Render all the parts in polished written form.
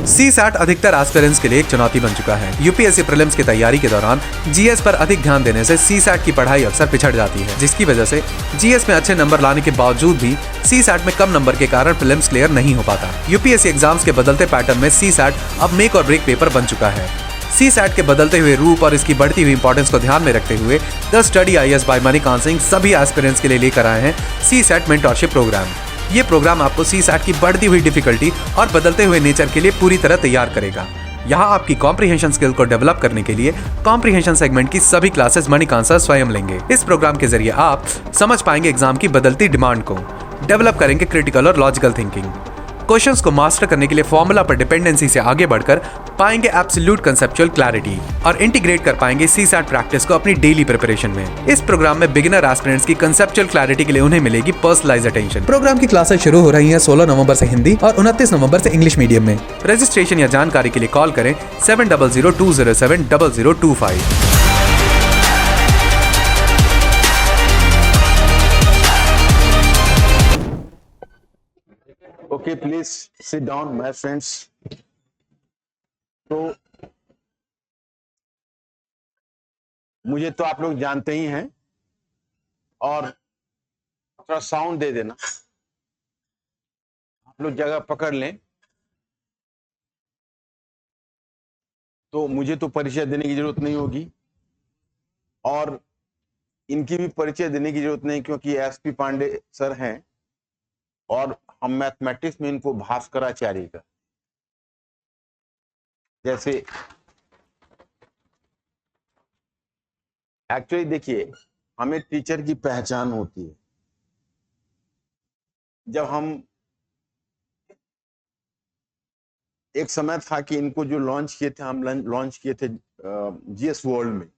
C SAT अधिकतर aspirants के लिए एक चुनौती बन चुका है। यूपीएससी प्रीलिम्स की तैयारी के दौरान जीएस पर अधिक ध्यान देने से सी सैट की पढ़ाई अक्सर पिछड़ जाती है, जिसकी वजह से जीएस में अच्छे नंबर लाने के बावजूद भी सी सैट में कम नंबर के कारण प्रीलिम्स क्लियर नहीं हो पाता। यूपीएससी एग्जाम्स के बदलते पैटर्न में सी सैट अब मेक और ब्रेक पेपर बन चुका है। सी सैट के बदलते हुए रूप और इसकी बढ़ती हुई इंपॉर्टेंस को ध्यान में रखते हुए the study IAS by Manikant Singh सभी एस्पिरेंट्स के लिए लेकर आए हैं सी सैट मेंटरशिप प्रोग्राम। ये प्रोग्राम आपको सी सैट की बढ़ती हुई डिफिकल्टी और बदलते हुए नेचर के लिए पूरी तरह तैयार करेगा। यहाँ आपकी कॉम्प्रिहेंशन स्किल को डेवलप करने के लिए कॉम्प्रिहेंशन सेगमेंट की सभी क्लासेस मणिकांत सर स्वयं लेंगे। इस प्रोग्राम के जरिए आप समझ पाएंगे एग्जाम की बदलती डिमांड को, डेवलप करेंगे क्रिटिकल और लॉजिकल थिंकिंग, क्वेश्चंस को मास्टर करने के लिए फॉर्मूला पर डिपेंडेंसी से आगे बढ़कर पाएंगे एब्सोल्यूट कंसेप्चुअल क्लैरिटी और इंटीग्रेट कर पाएंगे सी सैट प्रैक्टिस को अपनी डेली प्रिपरेशन में। इस प्रोग्राम में बिगिनर एस्पिरेंट्स की कंसेप्चुअल क्लैरिटी के लिए उन्हें मिलेगी पर्सनलाइज्ड अटेंशन। प्रोग्राम की क्लासेस शुरू हो रही हैं 16 नवंबर से हिंदी और 29 नवंबर से इंग्लिश मीडियम में। रजिस्ट्रेशन या जानकारी के लिए कॉल करें 7002070025। Okay, please sit down, my friends. तो मुझे तो आप लोग जानते ही हैं, और थोड़ा साउंड दे देना, आप लोग जगह पकड़ लें। तो मुझे तो परिचय देने की जरूरत नहीं होगी और इनकी भी परिचय देने की जरूरत नहीं, क्योंकि एसपी पांडे सर हैं और हम मैथमेटिक्स में इनको भास्कराचार्य का, जैसे एक्चुअली देखिए, हमें टीचर की पहचान होती है। जब हम, एक समय था कि इनको जो लॉन्च किए थे, हम लॉन्च किए थे जीएस वर्ल्ड में,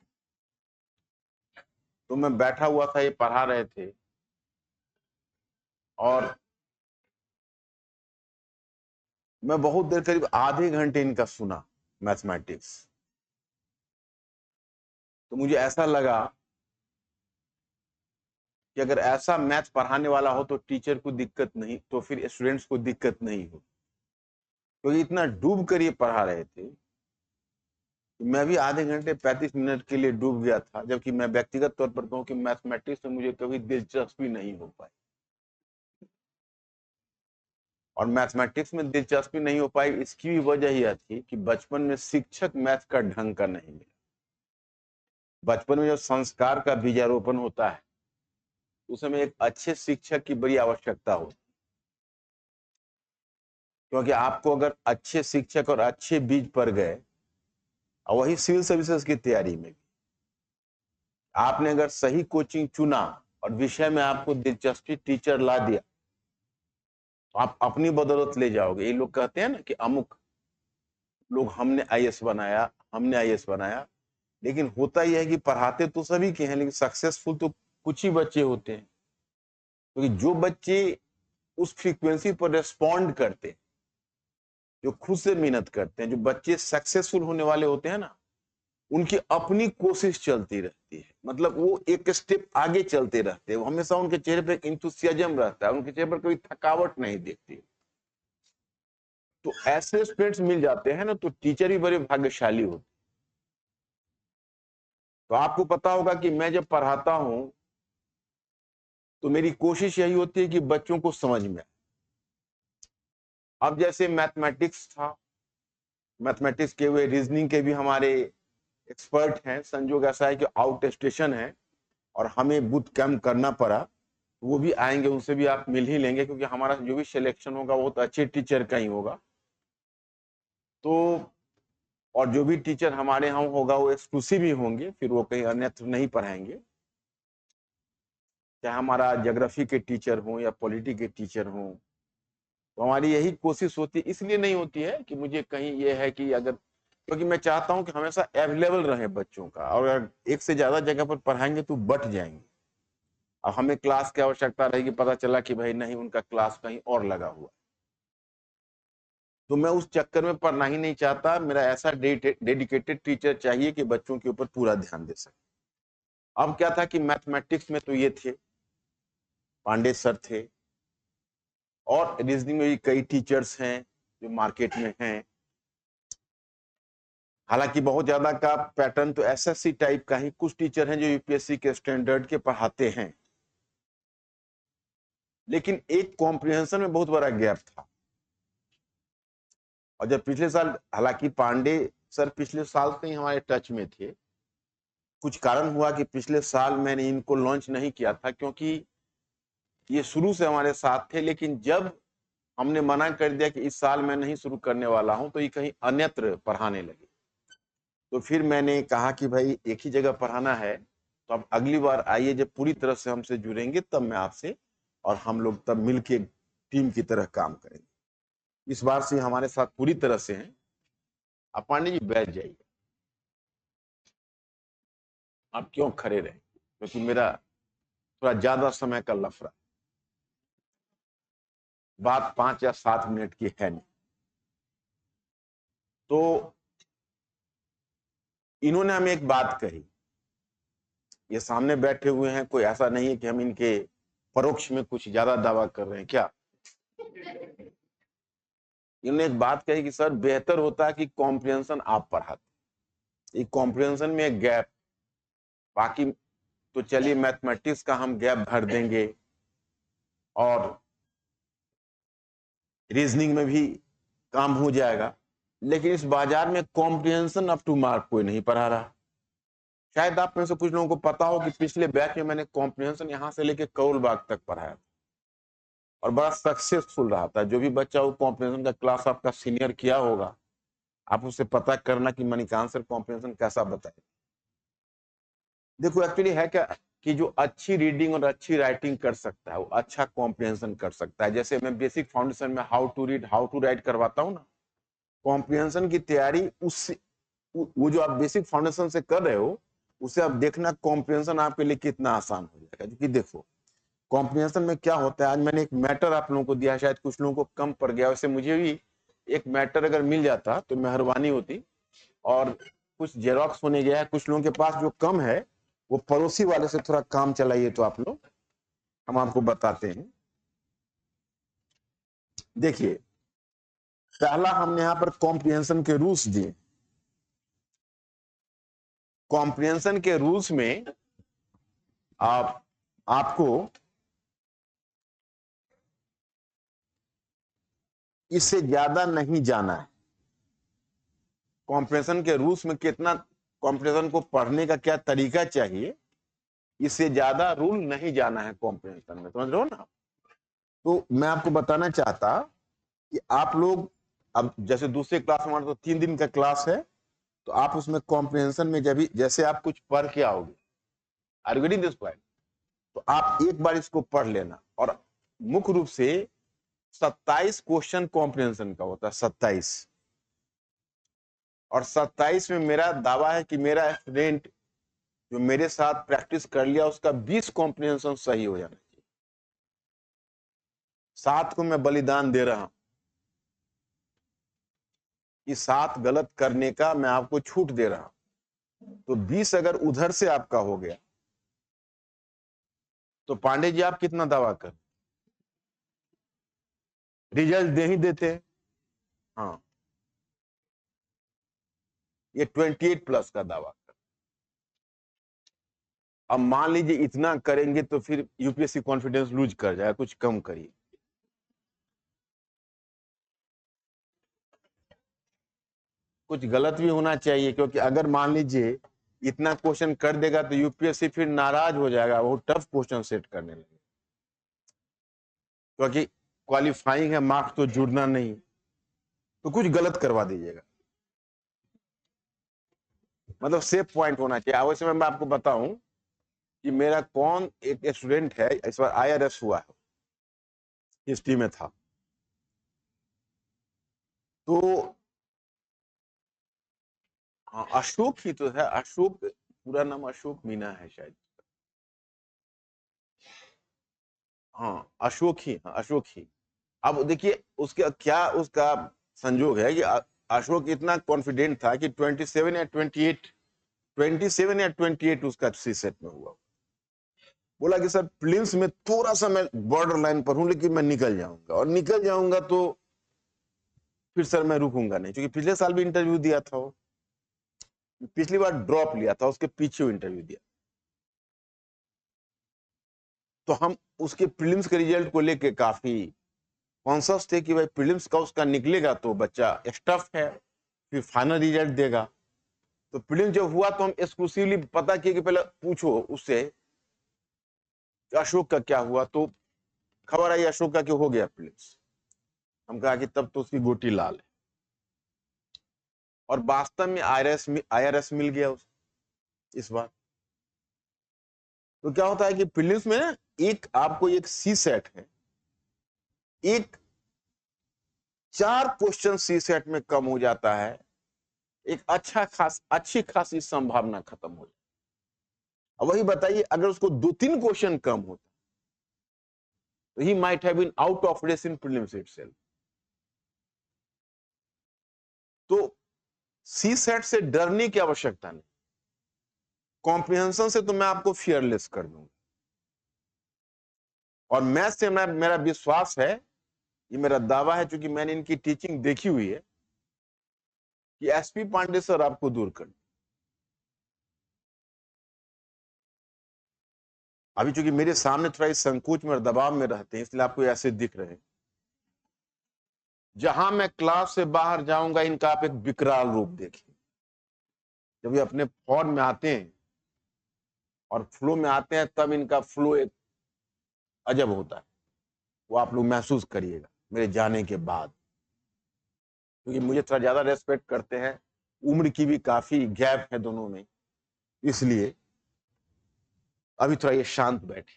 तो मैं बैठा हुआ था, ये पढ़ा रहे थे और मैं बहुत देर, करीब आधे घंटे इनका सुना मैथमेटिक्स। तो मुझे ऐसा लगा कि अगर ऐसा मैथ पढ़ाने वाला हो तो टीचर को दिक्कत नहीं, तो फिर स्टूडेंट्स को दिक्कत नहीं हो, क्योंकि इतना डूब कर ये पढ़ा रहे थे। मैं भी आधे घंटे 35 मिनट के लिए डूब गया था, जबकि मैं व्यक्तिगत तौर पर कहूं कि मैथमेटिक्स में मुझे कभी दिलचस्पी नहीं हो पाई, और मैथमेटिक्स में दिलचस्पी नहीं हो पाई इसकी भी वजह यह थी कि बचपन में शिक्षक मैथ का ढंग का नहीं मिला। बचपन में जब संस्कार का बीजारोपण होता है, उस समय एक अच्छे शिक्षक की बड़ी आवश्यकता होती है, क्योंकि आपको अगर अच्छे शिक्षक और अच्छे बीज पर गए, और वही सिविल सर्विसेज की तैयारी में आपने अगर सही कोचिंग चुना और विषय में आपको दिलचस्पी टीचर ला दिया, तो आप अपनी बदौलत ले जाओगे। ये लोग कहते हैं ना कि अमुक लोग हमने आईएएस बनाया, हमने आईएएस बनाया, लेकिन होता यह है कि पढ़ाते तो सभी के हैं, लेकिन सक्सेसफुल तो कुछ ही बच्चे होते हैं। क्योंकि जो बच्चे उस फ्रीक्वेंसी पर रेस्पॉन्ड करते हैं, जो खुद से मेहनत करते हैं, जो बच्चे सक्सेसफुल होने वाले होते हैं ना, उनकी अपनी कोशिश चलती रहती है, मतलब वो एक स्टेप आगे चलते रहते हैं। हमेशा उनके चेहरे पे इंथुसियाज्म रहता है, उनके चेहरे पर कोई थकावट नहीं दिखती। तो ऐसे स्टूडेंट्स मिल जाते हैं ना, तो टीचर भी बड़े भाग्यशाली होते। तो आपको पता होगा कि मैं जब पढ़ाता हूं तो मेरी कोशिश यही होती है कि बच्चों को समझ में आए। अब जैसे मैथमेटिक्स था, मैथमेटिक्स के हुए रीजनिंग के भी हमारे एक्सपर्ट हैं। संजोग ऐसा है कि आउट स्टेशन है और हमें बूट कैंप करना पड़ा, वो भी आएंगे, उनसे भी आप मिल ही लेंगे, क्योंकि हमारा जो भी सिलेक्शन होगा वो तो अच्छे टीचर का ही होगा। तो और जो भी टीचर हमारे यहाँ होगा वो एक्सक्लूसिव ही होंगे, फिर वो कहीं अन्यत्र नहीं पढ़ाएंगे। चाहे हमारा ज्योग्राफी के टीचर हो या पॉलिटी के टीचर हो, तो हमारी यही कोशिश होती है। इसलिए नहीं होती है कि मुझे कहीं ये है कि अगर, क्योंकि मैं चाहता हूं कि हमेशा अवेलेबल रहे बच्चों का, और अगर एक से ज्यादा जगह पर पढ़ाएंगे तो बट जाएंगे। अब हमें क्लास की आवश्यकता रहेगी, पता चला कि भाई नहीं, उनका क्लास कहीं और लगा हुआ, तो मैं उस चक्कर में पढ़ना ही नहीं चाहता। मेरा ऐसा डेडिकेटेड टीचर चाहिए कि बच्चों के ऊपर पूरा ध्यान दे सके। अब क्या था कि मैथमेटिक्स में तो ये थे, पांडे सर थे, और रीजनिंग में भी कई टीचर्स हैं जो मार्केट में हैं, हालांकि बहुत ज्यादा का पैटर्न तो एसएससी टाइप का ही, कुछ टीचर हैं जो यूपीएससी के स्टैंडर्ड के पढ़ाते हैं, लेकिन एक कॉम्प्रिहेंशन में बहुत बड़ा गैप था। और जब पिछले साल, हालांकि पांडे सर पिछले साल से ही हमारे टच में थे, कुछ कारण हुआ कि पिछले साल मैंने इनको लॉन्च नहीं किया था, क्योंकि ये शुरू से हमारे साथ थे, लेकिन जब हमने मना कर दिया कि इस साल मैं नहीं शुरू करने वाला हूं, तो ये कहीं अन्यत्र पढ़ाने लगे। तो फिर मैंने कहा कि भाई एक ही जगह पढ़ाना है, तो अब अगली बार आइए, जब पूरी तरह से हमसे जुड़ेंगे तब मैं आपसे, और हम लोग तब मिलके टीम की तरह काम करेंगे। इस बार से हमारे साथ पूरी तरह से हैं। आप पांडे जी बैठ जाइए, आप क्यों खड़े रहे, क्योंकि मेरा थोड़ा ज्यादा समय का लफड़ा, बात 5 या 7 मिनट की है नहीं। तो इन्होंने हमें एक बात कही, ये सामने बैठे हुए हैं, कोई ऐसा नहीं है कि हम इनके परोक्ष में कुछ ज्यादा दावा कर रहे हैं क्या। इन्होंने एक बात कही कि सर बेहतर होता है कि कॉम्प्रिहेंशन आप पढ़ाते, कॉम्प्रिहेंशन में एक गैप, बाकी तो चलिए मैथमेटिक्स का हम गैप भर देंगे, और रीजनिंग में भी काम हो जाएगा, लेकिन इस बाजार में कॉम्प्रिहेंशन अप टू मार्क कोई नहीं पढ़ा रहा। शायद आप में से कुछ लोगों को पता हो कि पिछले बैच में मैंने कॉम्प्रिहेंशन यहां से लेके करोल बाग तक पढ़ाया था, और बड़ा सक्सेसफुल रहा था। जो भी बच्चा वो कॉम्प्रिहेंशन का क्लास आपका सीनियर किया होगा, आप उससे पता करना कि मणिकांत सर कॉम्प्रिहेंशन कैसा बताए। देखो एक्चुअली है क्या कि जो अच्छी रीडिंग और अच्छी राइटिंग कर सकता है वो अच्छा कॉम्प्रिहेंशन कर सकता है। जैसे मैं बेसिक फाउंडेशन में how to read how to write करवाता हूँ ना, कॉम्प्रिहेंशन की तैयारी उससे, वो जो आप बेसिक फाउंडेशन से कर रहे हो, उसे आप देखना कॉम्प्रिहेंशन आपके लिए कितना आसान हो जाएगा। क्योंकि देखो कॉम्प्रिहेंशन में क्या होता है, आज मैंने एक मैटर आप लोगों को दिया, शायद कुछ लोगों को कम पड़ गया, वैसे मुझे भी एक मैटर अगर मिल जाता तो मेहरबानी होती। और कुछ जेरोक्स होने गया है, कुछ लोगों के पास जो कम है वो पड़ोसी वाले से थोड़ा काम चलाइए, तो आप लोग, हम आपको बताते हैं। देखिए पहला हमने यहां पर कॉम्प्रिहेंशन के रूल्स दिए। कॉम्प्रिहेंशन के रूल्स में आपको इससे ज्यादा नहीं जाना है। कॉम्प्रिहेंशन के रूल्स में कितना कॉम्प्रिहेंशन को पढ़ने का क्या तरीका चाहिए, इससे ज्यादा रूल नहीं जाना है कॉम्प्रिहेंशन में, समझ रहे हो ना। तो मैं आपको बताना चाहता कि आप लोग अब जैसे दूसरे क्लास हमारा तो 3 दिन का क्लास है, तो आप उसमें कॉम्प्रिहेंशन में जब जैसे आप कुछ पढ़ के आओगे, are you getting this point, तो आप एक बार इसको पढ़ लेना। और मुख्य रूप से 27 क्वेश्चन कॉम्प्रिहेंशन का होता है, 27। और 27 में मेरा दावा है कि मेरा स्टूडेंट जो मेरे साथ प्रैक्टिस कर लिया उसका 20 कॉम्प्रिहेंशन सही हो जाना चाहिए। 7 को मैं बलिदान दे रहा हूं, कि 7 गलत करने का मैं आपको छूट दे रहा हूं। तो 20 अगर उधर से आपका हो गया तो पांडे जी आप कितना दावा कर, रिजल्ट दे ही देते हैं। हाँ, ये 28 प्लस का दावा कर। अब मान लीजिए इतना करेंगे तो फिर यूपीएससी कॉन्फिडेंस लूज कर जाएगा, कुछ कम करिए। कुछ गलत भी होना चाहिए, क्योंकि अगर मान लीजिए इतना क्वेश्चन कर देगा तो यूपीएससी फिर नाराज हो जाएगा, वो टफ क्वेश्चन सेट करने लगे, क्योंकि क्वालिफाइंग है, मार्क्स तो जुड़ना नहीं, तो कुछ गलत करवा दीजिएगा। मतलब सेफ पॉइंट होना चाहिए। अवश्य मैं आपको बताऊं कि मेरा कौन एक स्टूडेंट है, इस बार आईआरएस हुआ है, हिस्ट्री में था, तो हाँ अशोक ही तो है, अशोक, पूरा नाम अशोक मीना है शायद। हाँ अशोक ही, हाँ अशोक ही। अब देखिए उसके क्या उसका संजोग है कि अशोक इतना कॉन्फिडेंट था कि 27 या 28 उसका सी सेट में हुआ। बोला कि सर प्रीलिम्स में थोड़ा सा मैं बॉर्डर लाइन पर हूं, लेकिन मैं निकल जाऊंगा, और निकल जाऊंगा तो फिर सर मैं रुकूंगा नहीं, क्योंकि पिछले साल भी इंटरव्यू दिया था वो। पिछली बार ड्रॉप लिया था, उसके पीछे इंटरव्यू दिया, तो हम उसके प्रीलिम्स के रिजल्ट को लेके काफी कॉन्शियस थे कि भाई प्रीलिम्स का उसका निकलेगा तो बच्चा स्टफ है, फिर फाइनल रिजल्ट देगा। तो प्रीलिम्स जब हुआ तो हम एक्सक्लूसिवली पता किए कि पहले पूछो उससे अशोक का क्या हुआ, तो खबर आई अशोक का कि हो गया प्रीलिम्स। हम कहा कि तब तो उसकी गोटी लाल है, और वास्तव में आईआरएस मिल गया उसे इस बार। तो क्या होता है कि प्रीलिम्स में ना आपको एक सी सेट है, एक 4 क्वेश्चन सी सेट में कम हो जाता है, एक अच्छी खासी संभावना खत्म हो जाती। अब वही बताइए, अगर उसको 2-3 क्वेश्चन कम होता तो ही might have been out of race in prelims itself. तो सी सेट से डरने की आवश्यकता नहीं, कॉम्प्रिहेंशन से तो मैं आपको फियरलेस कर दूंगा। और मैथ से मेरा विश्वास है, ये मेरा दावा है, क्योंकि मैंने इनकी टीचिंग देखी हुई है, कि एसपी पांडे सर आपको दूर कर। अभी चूंकि मेरे सामने थोड़ा इस संकोच में और दबाव में रहते हैं, इसलिए आपको ऐसे दिख रहे हैं। जहां मैं क्लास से बाहर जाऊंगा, इनका आप एक विकराल रूप देखिए। जब ये अपने फॉर्म में आते हैं और फ्लो में आते हैं, तब इनका फ्लो एक अजब होता है, वो आप लोग महसूस करिएगा मेरे जाने के बाद। क्योंकि मुझे थोड़ा ज्यादा रेस्पेक्ट करते हैं, उम्र की भी काफी गैप है दोनों में, इसलिए अभी थोड़ा ये शांत बैठे।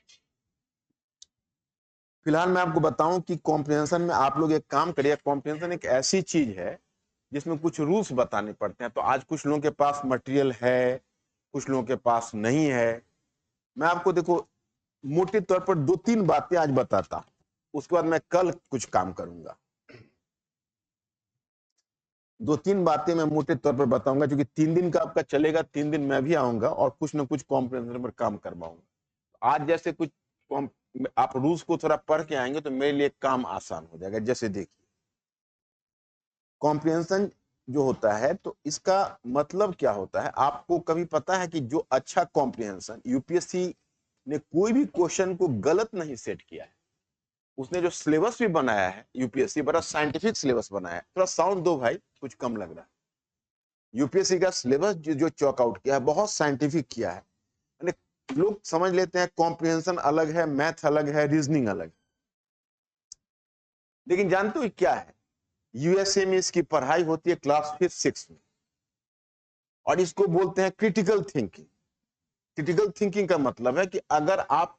फिलहाल मैं आपको बताऊं कि कॉम्प्रिहेंशन में आप लोग एक काम करिए। कॉम्प्रिहेंशन एक ऐसी चीज है जिसमें कुछ रूल्स बताने पड़ते हैं। तो आज कुछ लोगों के पास मटेरियल है, कुछ लोगों के पास नहीं है। मैं आपको देखो मोटे तौर पर 2-3 बातें आज बताता, उसके बाद मैं कल कुछ काम करूंगा। 2-3 बातें मैं मोटे तौर पर बताऊंगा, क्योंकि 3 दिन का आपका चलेगा, 3 दिन मैं भी आऊंगा और कुछ ना कुछ कॉम्प्रिहेंशन पर काम करवाऊंगा। आज जैसे कुछ आप रूल्स को थोड़ा पढ़ के आएंगे तो मेरे लिए काम आसान हो जाएगा। जैसे देखिए, कॉम्प्रिहेंशन जो होता है, तो इसका मतलब क्या होता है, आपको कभी पता है कि जो अच्छा कॉम्प्रिहेंशन, यूपीएससी ने कोई भी क्वेश्चन को गलत नहीं सेट किया है। उसने जो सिलेबस भी बनाया है, यूपीएससी बड़ा साइंटिफिक सिलेबस बनाया है। थोड़ा साउंड दो भाई, कुछ कम लग रहा है। यूपीएससी का सिलेबस जो चॉक आउट किया है, बहुत साइंटिफिक किया है। लोग समझ लेते हैं कॉम्प्रिहेंशन अलग है, मैथ अलग है, रीजनिंग अलग है, लेकिन जानते हो क्या है? यूएसए में इसकी पढ़ाई होती है क्लास 5-6 में, और इसको बोलते हैं क्रिटिकल थिंकिंग। क्रिटिकल थिंकिंग का मतलब है कि अगर आप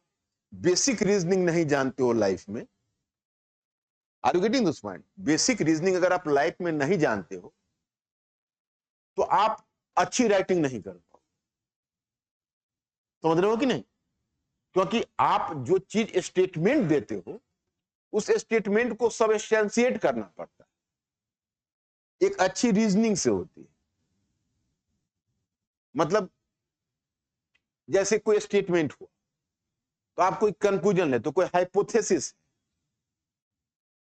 बेसिक रीजनिंग नहीं जानते हो लाइफ में, are you getting this point? Basic reasoning अगर आप लाइफ में नहीं जानते हो, तो आप अच्छी राइटिंग नहीं कर पाओ। समझ रहे हो कि नहीं? क्योंकि आप जो चीज स्टेटमेंट देते हो, उस स्टेटमेंट को सबस्टेंशिएट करना पड़ता है। एक अच्छी रीजनिंग से होती है। मतलब जैसे कोई स्टेटमेंट हुआ, तो आप कोई कंक्लूजन ले, तो कोई हाइपोथेसिस,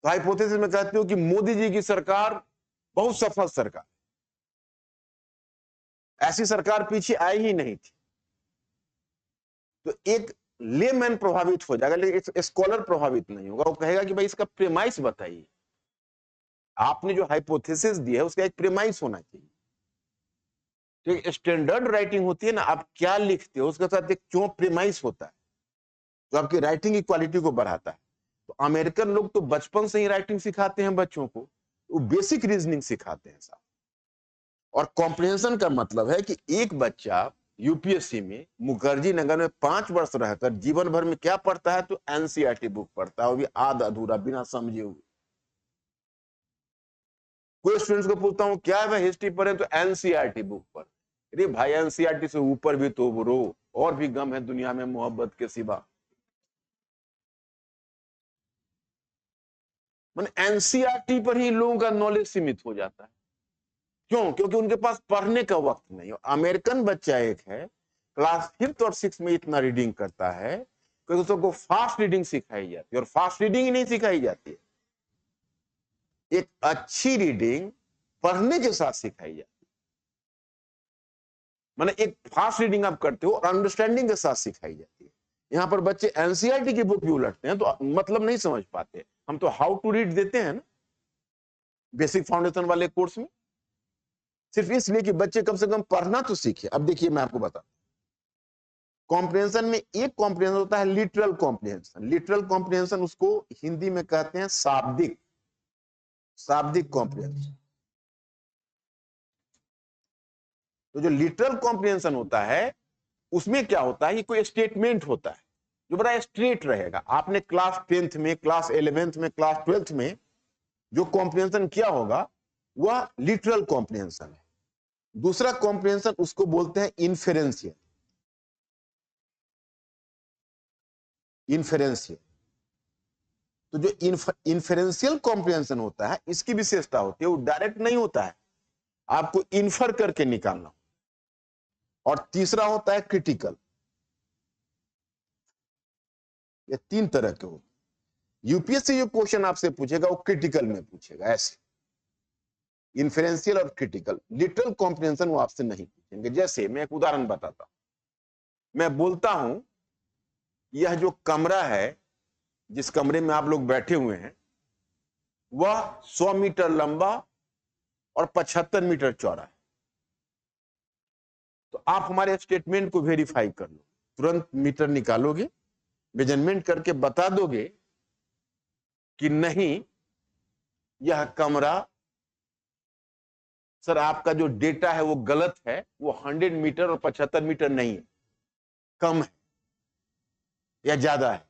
तो हाइपोथेसिस में कहते हो कि मोदी जी की सरकार बहुत सफल सरकार, ऐसी सरकार पीछे आई ही नहीं थी। तो एक लेमैन प्रभावित हो जाएगा, लेकिन स्कॉलर प्रभावित नहीं होगा। वो कहेगा कि भाई इसका प्रेमाइस बताइए। आपने जो हाइपोथेसिस दिया है उसका एक प्रेमाइस होना चाहिए। तो एक स्टैंडर्ड राइटिंग होती है ना, आप क्या लिखते हो उसके साथ एक क्यों प्रेमाइस होता है, जो आपकी राइटिंग की क्वालिटी को बढ़ाता है। तो अमेरिकन लोग तो बचपन से ही राइटिंग सिखाते हैं बच्चों को, वो बेसिक रीजनिंग सिखाते हैं साहब। और कॉम्प्रिहेंशन का मतलब है कि एक बच्चा यूपीएससी में मुखर्जी नगर में 5 वर्ष रहकर जीवन भर में क्या पढ़ता है, तो एनसीईआरटी बुक पढ़ता है, वो भी आधा अधूरा, बिना समझे हुए। कोई स्टूडेंट्स को पूछता हूं क्या है हिस्ट्री पढ़े, तो एनसीईआरटी बुक पढ़। अरे भाई, एनसीईआरटी से ऊपर भी तो रो, और भी गम है दुनिया में मोहब्बत के सिवा। मैंने एनसीईआरटी पर ही लोगों का नॉलेज सीमित हो जाता है। क्यों? क्योंकि उनके पास पढ़ने का वक्त नहीं। अमेरिकन बच्चा एक है, क्लास 5th और 6th में इतना रीडिंग करता है, क्योंकि उसको फास्ट रीडिंग सिखाई जाती है। और फास्ट रीडिंग ही नहीं सिखाई जाती है, एक अच्छी रीडिंग पढ़ने के साथ सिखाई जाती है। माने एक फास्ट रीडिंग आप करते हो और अंडरस्टैंडिंग के साथ सिखाई जाती है। यहाँ पर बच्चे एनसीईआरटी की बुक भी उलटते हैं तो मतलब नहीं समझ पाते। हम तो हाउ टू रीड देते हैं ना बेसिक फाउंडेशन वाले कोर्स में, सिर्फ इसलिए कि बच्चे कम से कम पढ़ना तो सीखे। अब देखिए मैं आपको बताता हूं, कॉम्प्रिहेंशन में एक कॉम्प्रिहेंशन होता है लिटरल कॉम्प्रिहेंशन। लिटरल कॉम्प्रिहेंशन उसको हिंदी में कहते हैं शाब्दिक, शाब्दिक कॉम्प्रिहेंशन। तो जो लिटरल कॉम्प्रिहेंशन होता है उसमें क्या होता है, ये कोई स्टेटमेंट होता है जो बड़ा स्ट्रेट रहेगा। आपने क्लास 10th में, क्लास 11th में, क्लास 12th में जो कॉम्प्रिहेंशन किया होगा वह लिटरल कॉम्प्रिहेंशन है। दूसरा कॉम्प्रिहेंशन उसको बोलते हैं इन्फेरेंशियल। इन्फेरेंशियल, तो जो इन्फेरेंशियल कॉम्प्रिहेंशन होता है इसकी विशेषता होती है वो डायरेक्ट नहीं होता है, आपको इन्फर करके निकालना। और तीसरा होता है क्रिटिकल। ये तीन तरह के होते हैं। यूपीएससी जो क्वेश्चन आपसे पूछेगा वो क्रिटिकल में पूछेगा, ऐसे इन्फेरेंशियल और क्रिटिकल। लिटरल कॉम्प्रिहेंशन वो आपसे नहीं पूछेंगे। जैसे मैं एक उदाहरण बताता हूं, मैं बोलता हूं यह जो कमरा है जिस कमरे में आप लोग बैठे हुए हैं वह 100 मीटर लंबा और 75 मीटर चौड़ा है। तो आप हमारे स्टेटमेंट को वेरीफाई कर लो, तुरंत मीटर निकालोगे, मेजरमेंट करके बता दोगे कि नहीं यह कमरा सर आपका जो डेटा है वो गलत है, वो 100 मीटर और 75 मीटर नहीं है, कम है या ज्यादा है।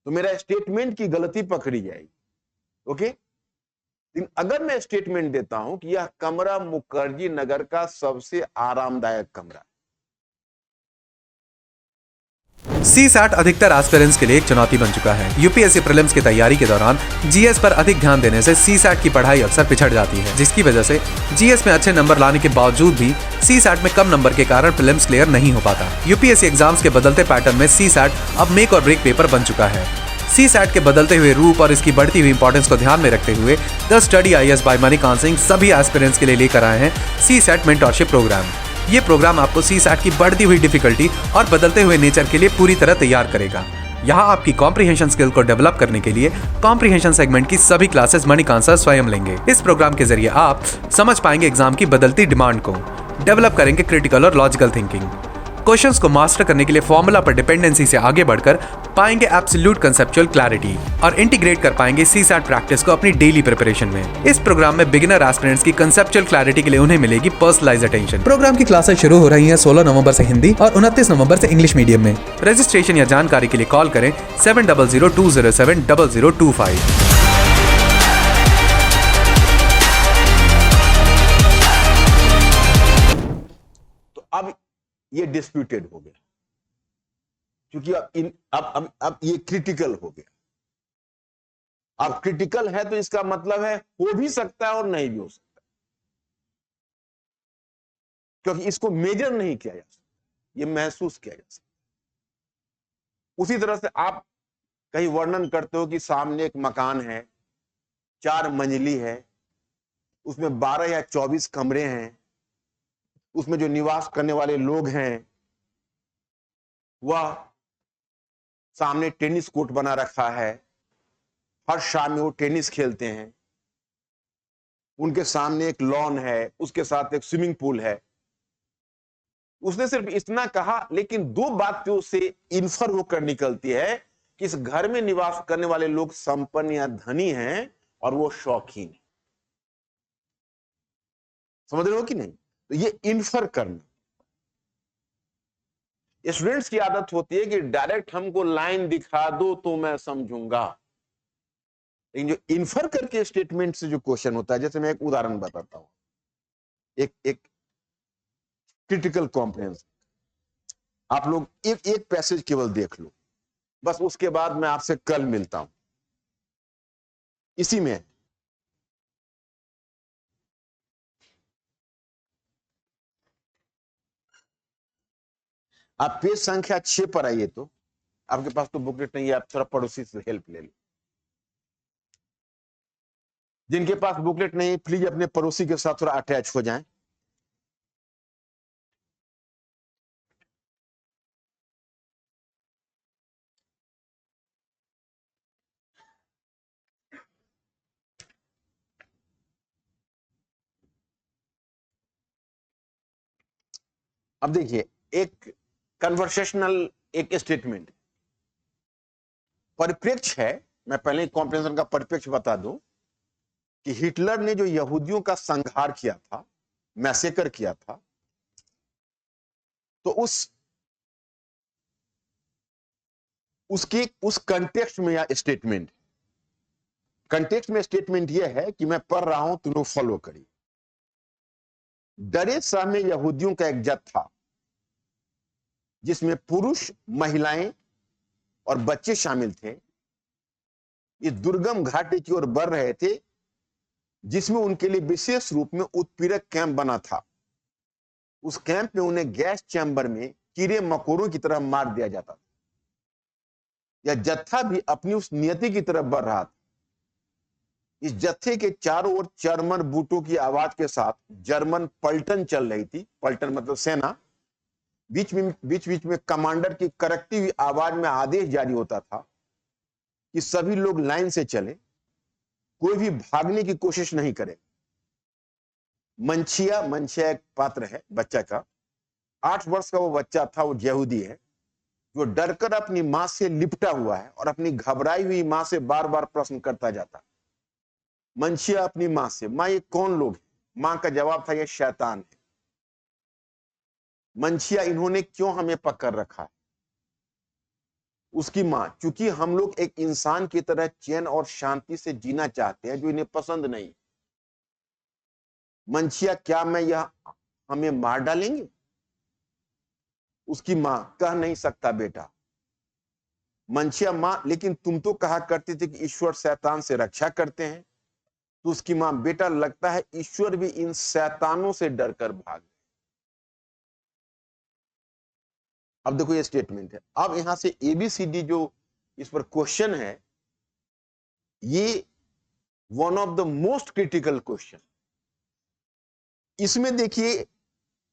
तो मेरा स्टेटमेंट की गलती पकड़ी जाएगी। ओके, लेकिन अगर मैं स्टेटमेंट देता हूं कि यह कमरा मुखर्जी नगर का सबसे आरामदायक कमरा, CSAT अधिकतर एस्पिरेंट्स के लिए एक चुनौती बन चुका है। यूपीएससी प्रीलिम्स की तैयारी के दौरान जीएस पर अधिक ध्यान देने से CSAT की पढ़ाई अक्सर पिछड़ जाती है, जिसकी वजह से जीएस में अच्छे नंबर लाने के बावजूद भी CSAT में कम नंबर के कारण प्रीलिम्स क्लियर नहीं हो पाता। यूपीएससी एग्जाम्स के बदलते पैटर्न में CSAT अब मेक और ब्रेक पेपर बन चुका है। CSAT के बदलते हुए रूप और इसकी बढ़ती हुई इंपॉर्टेंस को ध्यान में रखते हुए the study IAS by Manikant Singh सभी एस्पिरेंट्स के लिए लेकर आए हैं CSAT मेंटरशिप प्रोग्राम। ये प्रोग्राम आपको CSAT की बढ़ती हुई डिफिकल्टी और बदलते हुए नेचर के लिए पूरी तरह तैयार करेगा। यहाँ आपकी कॉम्प्रिहेंशन स्किल को डेवलप करने के लिए कॉम्प्रिहेंशन सेगमेंट की सभी क्लासेस मणिकांत सर स्वयं लेंगे। इस प्रोग्राम के जरिए आप समझ पाएंगे एग्जाम की बदलती डिमांड को, डेवलप करेंगे क्रिटिकल और लॉजिकल थिंकिंग, क्वेश्चंस को मास्टर करने के लिए फॉर्मूला पर डिपेंडेंसी से आगे बढ़कर पाएंगे एब्सोल्यूट कंसेप्चुअल क्लैरिटी और इंटीग्रेट कर पाएंगे CSAT प्रैक्टिस को अपनी डेली प्रिपरेशन में। इस प्रोग्राम में बिगिनर एस्पिरेंट्स की कंसेप्चुअल क्लैरिटी के लिए उन्हें मिलेगी पर्सनलाइज्ड अटेंशन। प्रोग्राम की क्लासेस शुरू हो रही हैं 16 नवंबर से हिंदी और 29 नवंबर से इंग्लिश मीडियम में। रजिस्ट्रेशन या जानकारी के लिए कॉल करें 7002070025। तो अब ये डिस्प्यूटेड हो गया क्योंकि अब ये क्रिटिकल हो गया। अब क्रिटिकल है तो इसका मतलब है हो भी सकता है और नहीं भी हो सकता, क्योंकि इसको मेजर नहीं किया जा सकता, ये महसूस किया जा सकता। उसी तरह से आप कहीं वर्णन करते हो कि सामने एक मकान है, 4 मंजिली है, उसमें 12 या 24 कमरे हैं, उसमें जो निवास करने वाले लोग हैं वह सामने टेनिस कोर्ट बना रखा है, हर शाम में वो टेनिस खेलते हैं, उनके सामने एक लॉन है, उसके साथ एक स्विमिंग पूल है। उसने सिर्फ इतना कहा, लेकिन 2 बातों से इन्फर होकर निकलती है कि इस घर में निवास करने वाले लोग संपन्न या धनी हैं और वो शौकीन है। समझ रहे हो कि नहीं? तो ये इन्फर करना, स्टूडेंट्स की आदत होती है कि डायरेक्ट हमको लाइन दिखा दो तो मैं समझूंगा, लेकिन जो इन्फर करके स्टेटमेंट से जो क्वेश्चन होता है, जैसे मैं एक उदाहरण बताता हूं, एक क्रिटिकल कॉम्प्रिहेंशन। आप लोग एक पैसेज केवल देख लो, बस उसके बाद मैं आपसे कल मिलता हूं। इसी में आप पेज संख्या 6 पर आइए। तो आपके पास तो बुकलेट नहीं है, आप थोड़ा पड़ोसी से हेल्प ले लो। जिनके पास बुकलेट नहीं, प्लीज अपने पड़ोसी के साथ थोड़ा अटैच हो जाएं। अब देखिए, एक कन्वर्सेशनल एक स्टेटमेंट परिप्रेक्ष्य है। मैं पहले कॉम्प्रिहेंशन का परिप्रेक्ष्य बता दूं कि हिटलर ने जो यहूदियों का संहार किया था, मैसेकर किया था, तो उस कंटेक्स्ट में या स्टेटमेंट, कंटेक्स्ट में स्टेटमेंट यह है कि मैं पढ़ रहा हूं, तुम लोग फॉलो करिए। दरे शाह में यहूदियों का एक जथ था जिसमें पुरुष, महिलाएं और बच्चे शामिल थे। ये दुर्गम घाटी की ओर बढ़ रहे थे जिसमें उनके लिए विशेष रूप में उत्पीड़क कैंप बना था। उस कैंप में उन्हें गैस चैम्बर में कीड़े मकोड़ों की तरह मार दिया जाता था। यह जत्था भी अपनी उस नियति की तरफ बढ़ रहा था। इस जत्थे के चारों ओर जर्मन बूटों की आवाज के साथ जर्मन पलटन चल रही थी। पलटन मतलब सेना। बीच बीच में कमांडर की करकती हुई आवाज में आदेश जारी होता था कि सभी लोग लाइन से चलें, कोई भी भागने की कोशिश नहीं करे। मंछिया एक पात्र है बच्चा का, 8 वर्ष का वो बच्चा था, वो यहूदी है, जो डरकर अपनी मां से लिपटा हुआ है और अपनी घबराई हुई मां से बार बार प्रश्न करता जाता। मंछिया अपनी मां से, मां ये कौन लोग हैं? मां का जवाब था, ये शैतान है। मंछिया, इन्होंने क्यों हमें पकड़ रखा है? उसकी मां, चूंकि हम लोग एक इंसान की तरह चैन और शांति से जीना चाहते हैं जो इन्हें पसंद नहीं। मंछिया, क्या मैं यह हमें मार डालेंगे? उसकी मां, कह नहीं सकता बेटा। मंछिया, मां लेकिन तुम तो कहा करते थे कि ईश्वर शैतान से रक्षा करते हैं। तो उसकी मां, बेटा लगता है ईश्वर भी इन शैतानों से डरकर भाग गए। अब देखो ये स्टेटमेंट है। अब यहां से एबीसीडी जो इस पर क्वेश्चन है, ये one of the most critical question. इसमें देखिए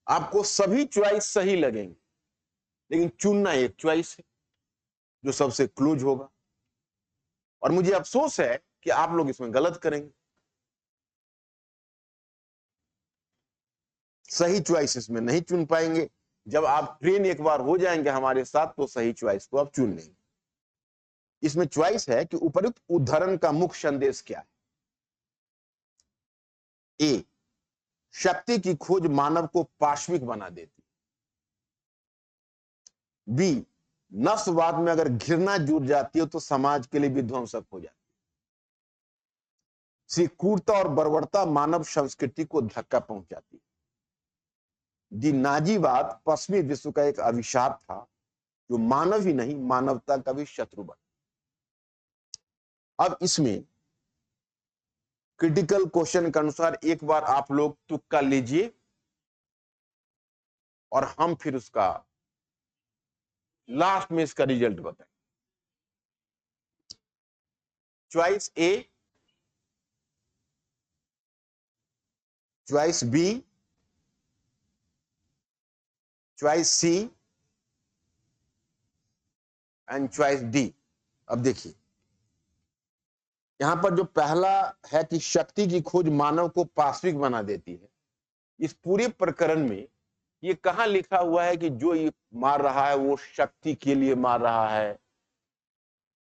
आपको सभी चॉइस सही लगेंगे, लेकिन चुनना एक चॉइस है जो सबसे क्लोज होगा। और मुझे अफसोस है कि आप लोग इसमें गलत करेंगे। सही चॉइस इसमें नहीं चुन पाएंगे। जब आप ट्रेन एक बार हो जाएंगे हमारे साथ, तो सही चॉइस को आप चुन लेंगे। इसमें चॉइस है कि उपरोक्त उदाहरण का मुख्य संदेश क्या है। ए, शक्ति की खोज मानव को पाशविक बना देती। बी, नस्लवाद में अगर घृणा जुड़ जाती है तो समाज के लिए विध्वंसक हो जाती है। सी, क्रूरता और बर्बरता मानव संस्कृति को धक्का पहुंचाती है। डी, नाजीवाद पश्चिमी विश्व का एक अभिशाप था जो मानव ही नहीं मानवता का भी शत्रु बना। अब इसमें क्रिटिकल क्वेश्चन के अनुसार एक बार आप लोग तुक्का लीजिए और हम फिर उसका लास्ट में इसका रिजल्ट बताएं। Choice A, choice B, choice C and choice D. अब देखिए यहां पर जो पहला है कि शक्ति की खोज मानव को पाशविक बना देती है, इस पूरे प्रकरण में ये कहां लिखा हुआ है कि जो ये मार रहा है वो शक्ति के लिए मार रहा है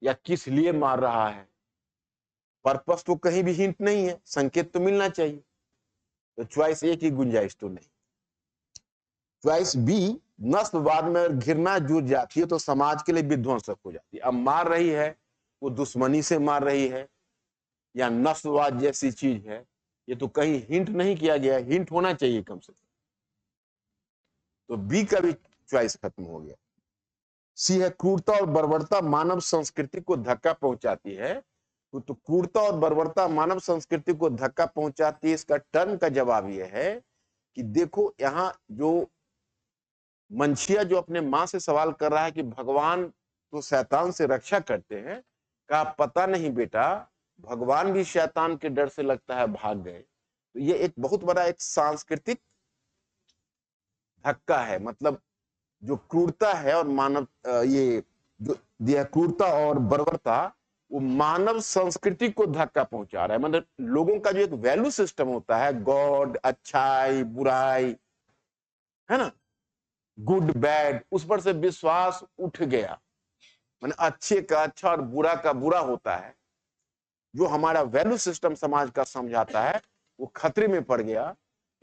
या किस लिए मार रहा है? पर्पस तो कहीं भी हिंट नहीं है, संकेत तो मिलना चाहिए। तो चॉइस ए की गुंजाइश तो नहीं। चॉइस बी, नस्लवाद में अगर घृणा जुड़ जाती है तो समाज के लिए विध्वंसक हो जाती है। अब मार रही है वो दुश्मनी से मार रही है या नस्लवाद जैसी चीज है, ये तो कहीं हिंट नहीं किया गया। हिंट होना चाहिए कम से कम। तो बी का भी चॉइस खत्म हो गया। सी है, क्रूरता और बर्बरता मानव संस्कृति को धक्का पहुंचाती है। तो क्रूरता और बर्बरता मानव संस्कृति को धक्का पहुंचाती है, इसका टर्म का जवाब यह है कि देखो यहां जो मंछिया जो अपने मां से सवाल कर रहा है कि भगवान तो शैतान से रक्षा करते हैं, कहा पता नहीं बेटा, भगवान भी शैतान के डर से लगता है भाग गए। तो ये एक बहुत बड़ा एक सांस्कृतिक धक्का है। मतलब जो क्रूरता है और मानव ये जो क्रूरता और बर्बरता वो मानव संस्कृति को धक्का पहुंचा रहा है। मतलब लोगों का जो एक वैल्यू सिस्टम होता है, गॉड, अच्छाई, बुराई, है ना, गुड बैड, उस पर से विश्वास उठ गया। मैंने अच्छे का अच्छा और बुरा का बुरा होता है, जो हमारा वैल्यू सिस्टम समाज का समझाता है, वो खतरे में पड़ गया।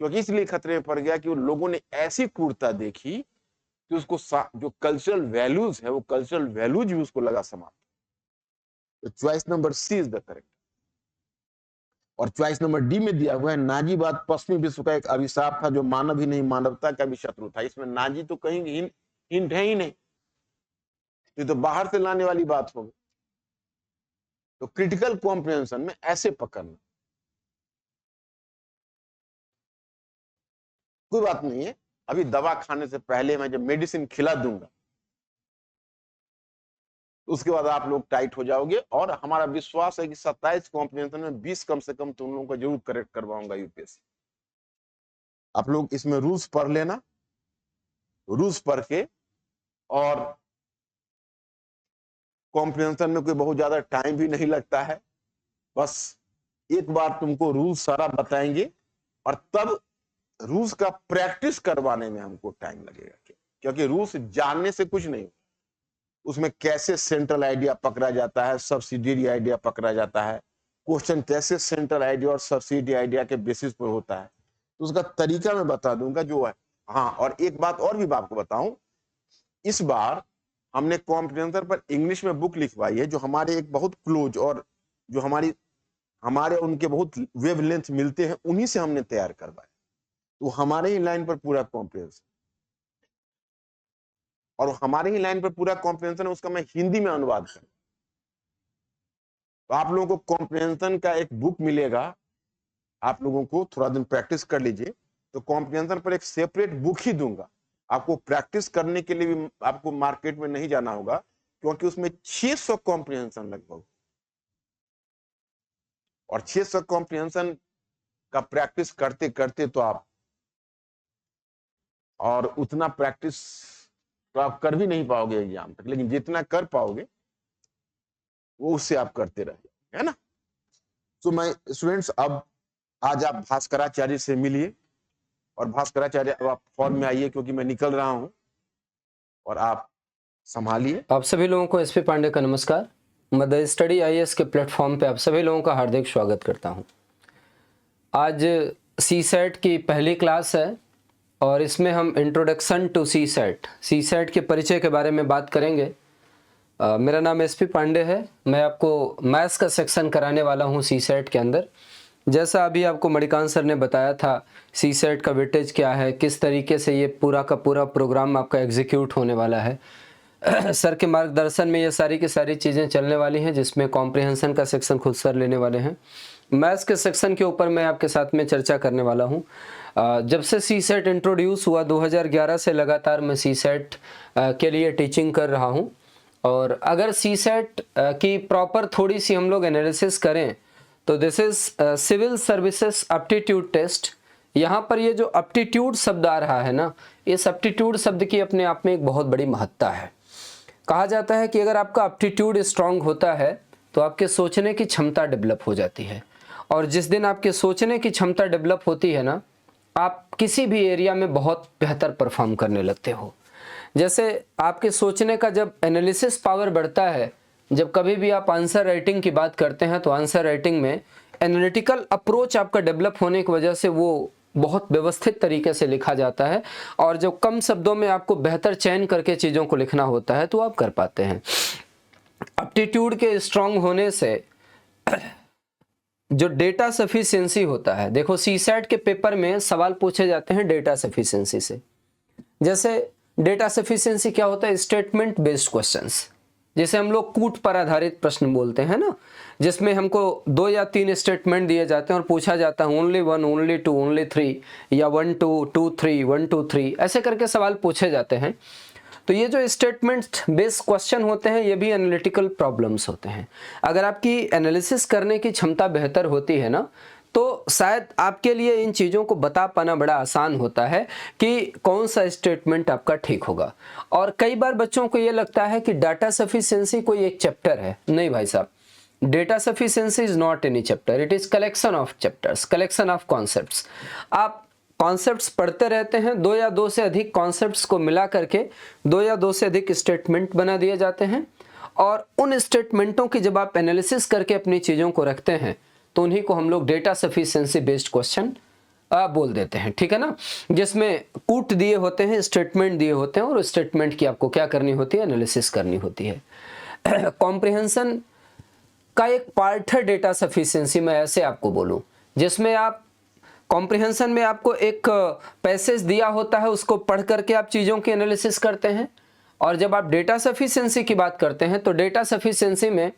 क्योंकि इसलिए खतरे में पड़ गया कि उन लोगों ने ऐसी क्रूरता देखी कि उसको जो कल्चरल वैल्यूज है, वो कल्चरल वैल्यूज भी उसको लगा समाप्त। तो choice number C is the correct. और चॉइस नंबर डी में दिया हुआ है नाजीवाद पश्चिमी विश्व का एक अभिशाप था जो मानव ही नहीं मानवता का भी शत्रु था। इसमें नाजी तो कहीं हिंट है ही नहीं, ये तो बाहर से लाने वाली बात होगी। तो क्रिटिकल कॉम्प्रिहेंशन में ऐसे पकड़ना, कोई बात नहीं है, अभी दवा खाने से पहले मैं जब मेडिसिन खिला दूंगा उसके बाद आप लोग टाइट हो जाओगे। और हमारा विश्वास है कि 27 कॉम्प्रिहेंशन में 20 कम से कम तुम लोगों को जरूर करेक्ट करवाऊंगा यूपीएससी। आप लोग इसमें रूल्स पढ़ लेना, रूल्स पढ़ के, और कॉम्प्रिहेंशन में कोई बहुत ज्यादा टाइम भी नहीं लगता है, बस एक बार तुमको रूल्स सारा बताएंगे और तब रूल्स का प्रैक्टिस करवाने में हमको टाइम लगेगा। क्योंकि रूल्स जानने से कुछ नहीं, उसमें कैसे सेंट्रल आइडिया पकड़ा जाता है, सब्सिडियरी आइडिया पकड़ा जाता है, क्वेश्चन कैसे सेंट्रल आइडिया और सब्सिडियरी आइडिया के बेसिस पर होता है, तो उसका तरीका मैं बता दूंगा जो है। हाँ, और एक बात और भी आपको बताऊं, इस बार हमने कॉम्प्रिहेंशन पर इंग्लिश में बुक लिखवाई है, जो हमारे एक बहुत क्लोज और जो हमारे उनके बहुत वेवलेंथ मिलते हैं, उन्हीं से हमने तैयार करवाया। तो हमारे ही लाइन पर पूरा कॉम्प्रिहेंशन, और हमारे ही लाइन पर पूरा कॉम्प्रिहेंशन है, उसका मैं हिंदी में अनुवाद करूं। तो आप लोगों को कॉम्प्रिहेंशन का एक बुक मिलेगा, आप लोगों को थोड़ा दिन प्रैक्टिस कर लीजिए। तो कॉम्प्रिहेंशन पर एक सेपरेट बुक ही दूंगा आपको, प्रैक्टिस करने के लिए भी आपको मार्केट में नहीं जाना होगा, क्योंकि उसमें 600 कॉम्प्रिहेंशन लगभग, और 600 कॉम्प्रिहेंशन का प्रैक्टिस करते करते तो आप, और उतना प्रैक्टिस तो आप कर भी नहीं पाओगे एग्जाम तक, लेकिन जितना कर पाओगे वो उससे आप करते रहिए, है ना। तो मैं स्टूडेंट्स, अब आज आप भास्कराचार्य से मिलिए, और भास्कराचार्य अब आप फॉर्म में आइए, क्योंकि मैं निकल रहा हूं, और आप संभालिए। आप सभी लोगों को एसपी पांडे का नमस्कार। मैं द स्टडी आईएएस के प्लेटफॉर्म पे आप सभी लोगों का हार्दिक स्वागत करता हूं। आज सीसेट की पहली क्लास है और इसमें हम इंट्रोडक्शन टू सीसेट के परिचय के बारे में बात करेंगे। मेरा नाम एसपी पांडे है, मैं आपको मैथ्स का सेक्शन कराने वाला हूं सीसेट के अंदर। जैसा अभी आपको मणिकांत सर ने बताया था, सीसेट का वेटेज क्या है, किस तरीके से ये पूरा का पूरा प्रोग्राम आपका एग्जीक्यूट होने वाला है। सर के मार्गदर्शन में ये सारी की सारी चीज़ें चलने वाली हैं, जिसमें कॉम्प्रिहेंशन का सेक्शन खुद सर लेने वाले हैं। मैथ्स के सेक्शन के ऊपर मैं आपके साथ में चर्चा करने वाला हूं। जब से सीसेट इंट्रोड्यूस हुआ 2011 से लगातार मैं सीसेट के लिए टीचिंग कर रहा हूं। और अगर सीसेट की प्रॉपर थोड़ी सी हम लोग एनालिसिस करें तो this is civil services aptitude test. यहाँ पर ये जो एप्टीट्यूड शब्द आ रहा है ना, इस एप्टीट्यूड शब्द की अपने आप में एक बहुत बड़ी महत्ता है। कहा जाता है कि अगर आपका एप्टीट्यूड स्ट्रांग होता है तो आपके सोचने की क्षमता डेवलप हो जाती है, और जिस दिन आपके सोचने की क्षमता डेवलप होती है ना, आप किसी भी एरिया में बहुत बेहतर परफॉर्म करने लगते हो। जैसे आपके सोचने का जब एनालिसिस पावर बढ़ता है, जब कभी भी आप आंसर राइटिंग की बात करते हैं तो आंसर राइटिंग में एनालिटिकल अप्रोच आपका डेवलप होने की वजह से वो बहुत व्यवस्थित तरीके से लिखा जाता है, और जब कम शब्दों में आपको बेहतर चयन करके चीज़ों को लिखना होता है तो आप कर पाते हैं। एप्टीट्यूड के स्ट्रांग होने से जो डेटा सफिशिएंसी होता है, देखो सीसेट के पेपर में सवाल पूछे जाते हैं डेटा सफिशिएंसी से। जैसे डेटा सफिशिएंसी क्या होता है? स्टेटमेंट बेस्ड क्वेश्चंस, जिसे हम लोग कूट पर आधारित प्रश्न बोलते हैं ना, जिसमें हमको 2 या 3 स्टेटमेंट दिए जाते हैं और पूछा जाता है ओनली 1, ओनली 2, ओनली 3, या 1 2 2 3 1 2 3, ऐसे करके सवाल पूछे जाते हैं। तो ये जो स्टेटमेंट बेस्ड क्वेश्चन होते हैं, ये भी एनालिटिकल प्रॉब्लम्स होते हैं। अगर आपकी एनालिसिस करने की क्षमता बेहतर होती है ना, तो शायद आपके लिए इन चीज़ों को बता पाना बड़ा आसान होता है कि कौन सा स्टेटमेंट आपका ठीक होगा। और कई बार बच्चों को ये लगता है कि डाटा सफिशिएंसी कोई एक चैप्टर है। नहीं भाई साहब, data sufficiency is not any chapter, it is collection of chapters, collection of concepts. आप कॉन्सेप्ट्स पढ़ते रहते हैं, 2 या 2 से अधिक कॉन्सेप्ट्स को मिला करके 2 या 2 से अधिक स्टेटमेंट बना दिए जाते हैं, और उन स्टेटमेंटों की जब आप एनालिसिस करके अपनी चीज़ों को रखते हैं तो उन्हीं को हम लोग डेटा सफिशिएंसी बेस्ड क्वेश्चन बोल देते हैं, ठीक है ना, जिसमें कूट दिए होते हैं, स्टेटमेंट दिए होते हैं, और स्टेटमेंट की आपको क्या करनी होती है, एनालिसिस करनी होती है। कॉम्प्रिहेंशन का एक पार्ट है डेटा सफिशिएंसी, मैं ऐसे आपको बोलूं, जिसमें आप कॉम्प्रिहेंशन में आपको एक पैसेज दिया होता है, उसको पढ़ करके आप चीज़ों की एनालिसिस करते हैं, और जब आप डेटा सफिशिएंसी की बात करते हैं तो डेटा सफिशिएंसी में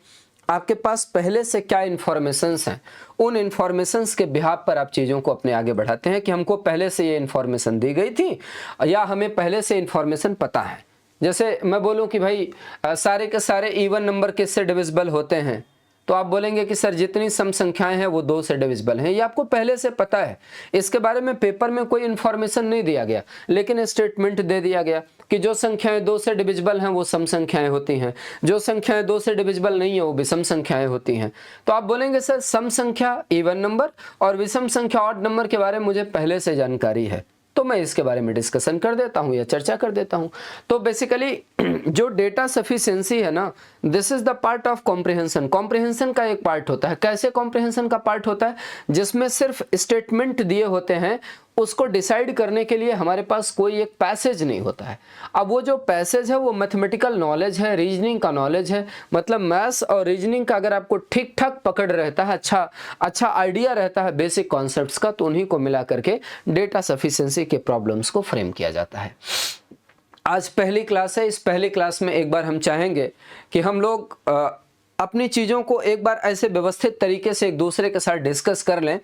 आपके पास पहले से क्या इन्फॉर्मेशंस हैं, उन इन्फॉर्मेशंस के बिहाफ पर आप चीज़ों को अपने आगे बढ़ाते हैं कि हमको पहले से ये इन्फॉर्मेशन दी गई थी या हमें पहले से इन्फॉर्मेशन पता है। जैसे मैं बोलूं कि भाई सारे के सारे इवन नंबर किससे डिविजिबल होते हैं, तो आप बोलेंगे कि सर जितनी सम संख्याएं हैं वो 2 से डिविजिबल हैं, ये आपको पहले से पता है, इसके बारे में पेपर में कोई इन्फॉर्मेशन नहीं दिया गया, लेकिन स्टेटमेंट दे दिया गया कि जो संख्याएं 2 से डिविजिबल हैं वो सम संख्याएं होती हैं, जो संख्याएं 2 से डिविजिबल नहीं है वो विषम संख्याएं होती हैं। तो आप बोलेंगे सर सम संख्या इवन नंबर और विषम संख्या ऑड नंबर के बारे में मुझे पहले से जानकारी है, तो मैं इसके बारे में डिस्कशन कर देता हूं या चर्चा कर देता हूं। तो बेसिकली जो डेटा सफिशिएंसी है ना, this is the part of comprehension. Comprehension का एक पार्ट होता है। कैसे कॉम्प्रिहेंशन का पार्ट होता है? जिसमें सिर्फ स्टेटमेंट दिए होते हैं, उसको डिसाइड करने के लिए हमारे पास कोई एक पैसेज नहीं होता है। अब वो जो पैसेज है वो मैथमेटिकल नॉलेज है, रीजनिंग का नॉलेज है, मतलब मैथ्स और रीजनिंग का अगर आपको ठीक ठाक पकड़ रहता है, अच्छा आइडिया रहता है बेसिक कॉन्सेप्ट्स का, तो उन्हीं को मिला करके डेटा सफिशिएंसी के प्रॉब्लम्स को फ्रेम किया जाता है। आज पहली क्लास है, इस पहली क्लास में एक बार हम चाहेंगे कि हम लोग अपनी चीज़ों को एक बार ऐसे व्यवस्थित तरीके से एक दूसरे के साथ डिस्कस कर लें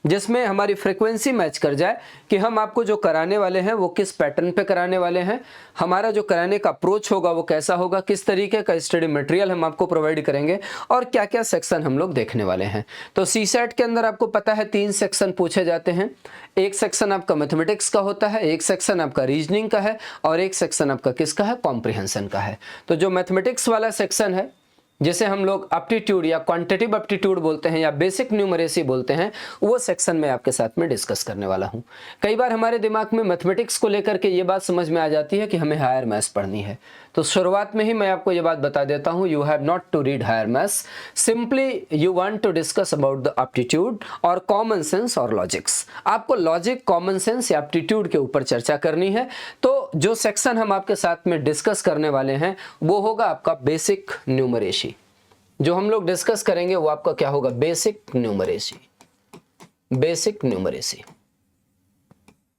जिसमें हमारी फ्रीक्वेंसी मैच कर जाए कि हम आपको जो कराने वाले हैं वो किस पैटर्न पे कराने वाले हैं, हमारा जो कराने का अप्रोच होगा वो कैसा होगा, किस तरीके का स्टडी मटेरियल हम आपको प्रोवाइड करेंगे और क्या क्या सेक्शन हम लोग देखने वाले हैं। तो सीसेट के अंदर आपको पता है 3 सेक्शन पूछे जाते हैं। एक सेक्शन आपका मैथमेटिक्स का होता है, एक सेक्शन आपका रीजनिंग का है और एक सेक्शन आपका किसका है, कॉम्प्रिहेंशन का है। तो जो मैथमेटिक्स वाला सेक्शन है जिसे हम लोग एप्टीट्यूड या क्वांटिटेटिव एप्टीट्यूड बोलते हैं या बेसिक न्यूमरेसी बोलते हैं, वो सेक्शन में आपके साथ में डिस्कस करने वाला हूं। कई बार हमारे दिमाग में मैथमेटिक्स को लेकर के ये बात समझ में आ जाती है कि हमें हायर मैथ्स पढ़नी है, तो शुरुआत में ही मैं आपको ये बात बता देता हूं, you have not to read higher maths, simply you want to discuss about the aptitude और कॉमन सेंस और लॉजिक्स। आपको लॉजिक, कॉमन सेंस या एप्टीट्यूड के ऊपर चर्चा करनी है। तो जो सेक्शन हम आपके साथ में डिस्कस करने वाले हैं वो होगा आपका बेसिक न्यूमरेसी। जो हम लोग डिस्कस करेंगे वो आपका क्या होगा, basic numeracy. Basic numeracy,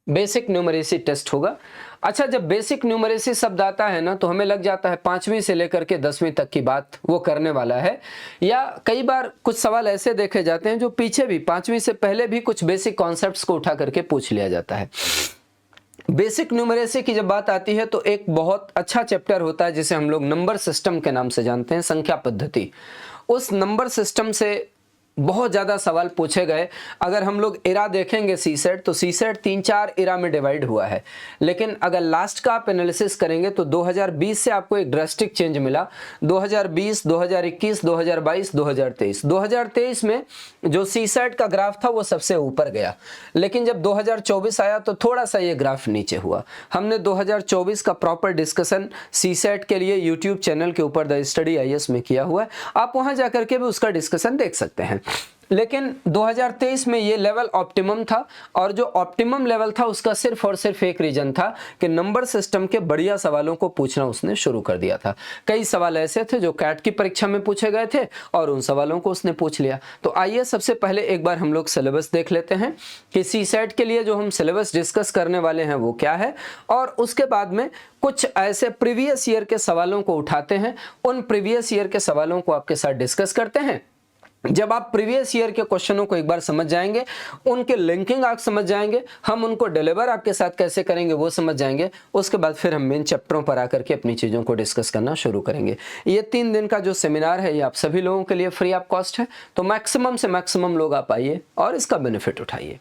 basic numeracy test होगा। अच्छा, जब बेसिक न्यूमरेसी शब्द आता है ना तो हमें लग जाता है 5वीं से लेकर के 10वीं तक की बात वो करने वाला है, या कई बार कुछ सवाल ऐसे देखे जाते हैं जो पीछे भी 5वीं से पहले भी कुछ बेसिक कॉन्सेप्ट्स को उठा करके पूछ लिया जाता है। बेसिक न्यूमरेसी की जब बात आती है तो एक बहुत अच्छा चैप्टर होता है जिसे हम लोग नंबर सिस्टम के नाम से जानते हैं, संख्या पद्धति। उस नंबर सिस्टम से बहुत ज़्यादा सवाल पूछे गए। अगर हम लोग इरा देखेंगे सीसेट, तो सीसेट 3-4 इरा में डिवाइड हुआ है, लेकिन अगर लास्ट का आप एनालिसिस करेंगे तो 2020 से आपको एक ड्रास्टिक चेंज मिला। 2020, 2021, 2022, 2023। 2023 में जो सीसेट का ग्राफ था वो सबसे ऊपर गया, लेकिन जब 2024 आया तो थोड़ा सा ये ग्राफ नीचे हुआ। हमने 2024 का प्रॉपर डिस्कशन सीसेट के लिए यूट्यूब चैनल के ऊपर द स्टडी IAS में किया हुआ है, आप वहाँ जाकर के भी उसका डिस्कशन देख सकते हैं। लेकिन 2023 में ये लेवल ऑप्टिमम था, और जो ऑप्टिमम लेवल था उसका सिर्फ और सिर्फ एक रीजन था कि नंबर सिस्टम के बढ़िया सवालों को पूछना उसने शुरू कर दिया था। कई सवाल ऐसे थे जो कैट की परीक्षा में पूछे गए थे और उन सवालों को उसने पूछ लिया। तो आइए सबसे पहले एक बार हम लोग सिलेबस देख लेते हैं कि सीसेट के लिए जो हम सिलेबस डिस्कस करने वाले हैं वो क्या है, और उसके बाद में कुछ ऐसे प्रीवियस ईयर के सवालों को उठाते हैं, उन प्रीवियस ईयर के सवालों को आपके साथ डिस्कस करते हैं। जब आप प्रीवियस ईयर के क्वेश्चनों को एक बार समझ जाएंगे, उनके लिंकिंग आप समझ जाएंगे, हम उनको डिलीवर आपके साथ कैसे करेंगे वो समझ जाएंगे, उसके बाद फिर हम मेन चैप्टरों पर आकर के अपनी चीज़ों को डिस्कस करना शुरू करेंगे। ये 3 दिन का जो सेमिनार है ये आप सभी लोगों के लिए फ्री ऑफ कॉस्ट है, तो मैक्सिमम से मैक्सिमम लोग आप आइए और इसका बेनिफिट उठाइए।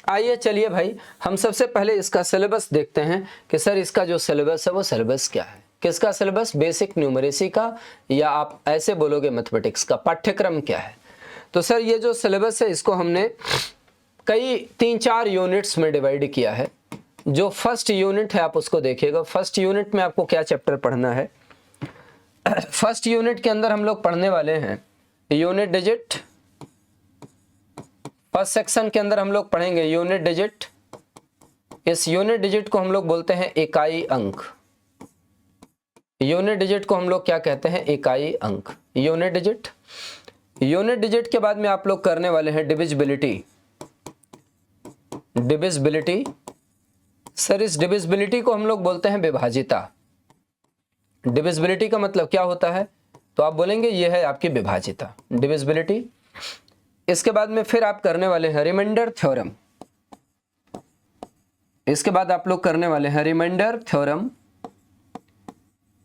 आइए चलिए भाई, हम सबसे पहले इसका सिलेबस देखते हैं कि सर इसका जो सिलेबस है वो सिलेबस क्या है। किसका सिलेबस? बेसिक न्यूमरेसी का, या आप ऐसे बोलोगे मैथमेटिक्स का। पाठ्यक्रम क्या है? तो सर ये जो सिलेबस है इसको हमने कई 3-4 यूनिट्स में डिवाइड किया है। जो फर्स्ट यूनिट है आप उसको देखिएगा। फर्स्ट यूनिट में आपको क्या चैप्टर पढ़ना है? फर्स्ट यूनिट के अंदर हम लोग पढ़ने वाले हैं यूनिट डिजिट। फर्स्ट सेक्शन के अंदर हम लोग पढ़ेंगे यूनिट डिजिट। इस यूनिट डिजिट को हम लोग बोलते हैं इकाई अंक। यूनिट डिजिट को हम लोग क्या कहते हैं? इकाई अंक, यूनिट डिजिट। यूनिट डिजिट के बाद में आप लोग करने वाले हैं डिविजिबिलिटी। डिविजिबिलिटी, सर इस डिविजिबिलिटी को हम लोग बोलते हैं विभाजिता। डिविजिबिलिटी का मतलब क्या होता है? तो आप बोलेंगे ये है आपकी विभाजिता, डिविजिबिलिटी। इसके बाद में फिर आप करने वाले हैं रिमाइंडर थ्योरम। इसके बाद आप लोग करने वाले हैं रिमाइंडर थ्योरम,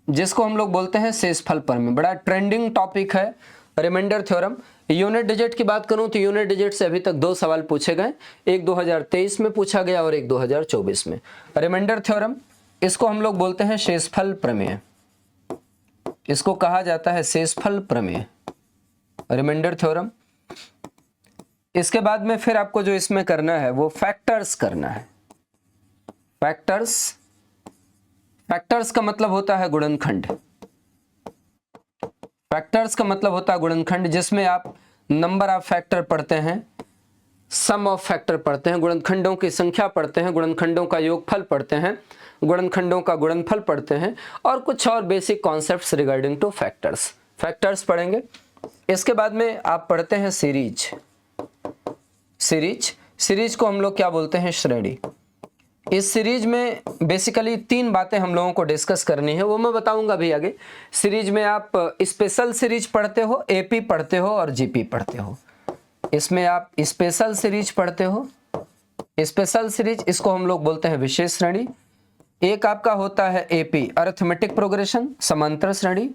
जिसको हम लोग बोलते हैं शेषफल प्रमेय। बड़ा ट्रेंडिंग टॉपिक है रिमाइंडर थ्योरम। यूनिट डिजिट की बात करूं तो यूनिट डिजिट से अभी तक 2 सवाल पूछे गए, एक 2023 में पूछा गया और एक 2024 में। रिमाइंडर थ्योरम, इसको हम लोग बोलते हैं शेषफल प्रमेय। इसको कहा जाता है शेषफल प्रमेय, रिमाइंडर थ्योरम। इसके बाद में फिर आपको जो इसमें करना है वो फैक्टर्स करना है। फैक्टर्स, फैक्टर्स का मतलब होता है गुणनखंड। फैक्टर्स का मतलब होता है गुणनखंड, जिसमें आप नंबर ऑफ फैक्टर पढ़ते हैं, सम ऑफ फैक्टर पढ़ते हैं, गुणनखंडों की संख्या पढ़ते हैं, गुणनखंडों का योगफल पढ़ते हैं, गुणनखंडों का गुणनफल पढ़ते हैं और कुछ और basic concepts regarding two factors. Factors पढ़ेंगे। इसके बाद में आप पढ़ते हैं सीरीज। सीरीज, सीरीज को हम लोग क्या बोलते हैं? श्रेणी। इस सीरीज में बेसिकली 3 बातें हम लोगों को डिस्कस करनी है, वो मैं बताऊंगा भी आगे। सीरीज में आप स्पेशल सीरीज पढ़ते हो, एपी पढ़ते हो और जीपी पढ़ते हो। इसमें आप स्पेशल सीरीज पढ़ते हो। स्पेशल सीरीज, इसको हम लोग बोलते हैं विशेष श्रेणी। एक आपका होता है एपी अरिथमेटिक प्रोग्रेशन, समांतर श्रेणी,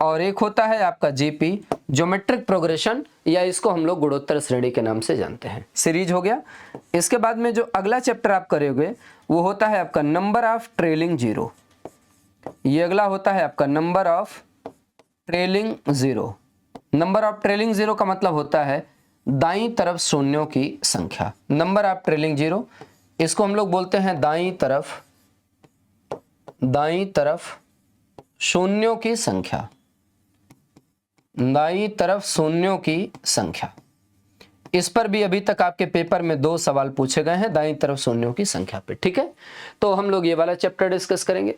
और एक होता है आपका जीपी ज्योमेट्रिक प्रोग्रेशन, या इसको हम लोग गुणोत्तर श्रेणी के नाम से जानते हैं। सीरीज हो गया। इसके बाद में जो अगला चैप्टर आप करोगे वो होता है आपका नंबर ऑफ ट्रेलिंग जीरो। ये अगला होता है आपका number of trailing zero. Number of trailing zero का मतलब होता है दाईं तरफ शून्यों की संख्या। नंबर ऑफ ट्रेलिंग जीरो, इसको हम लोग बोलते हैं दाईं तरफ शून्यों की संख्या। दाईं तरफ शून्यों की संख्या, इस पर भी अभी तक आपके पेपर में 2 सवाल पूछे गए हैं दाईं तरफ शून्यों की संख्या पे। ठीक है, तो हम लोग ये वाला चैप्टर डिस्कस करेंगे।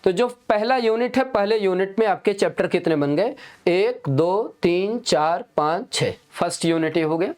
तो जो पहला यूनिट है, पहले यूनिट में आपके चैप्टर कितने बन गए? 1 2 3 4 5 6। फर्स्ट यूनिट ये हो गया।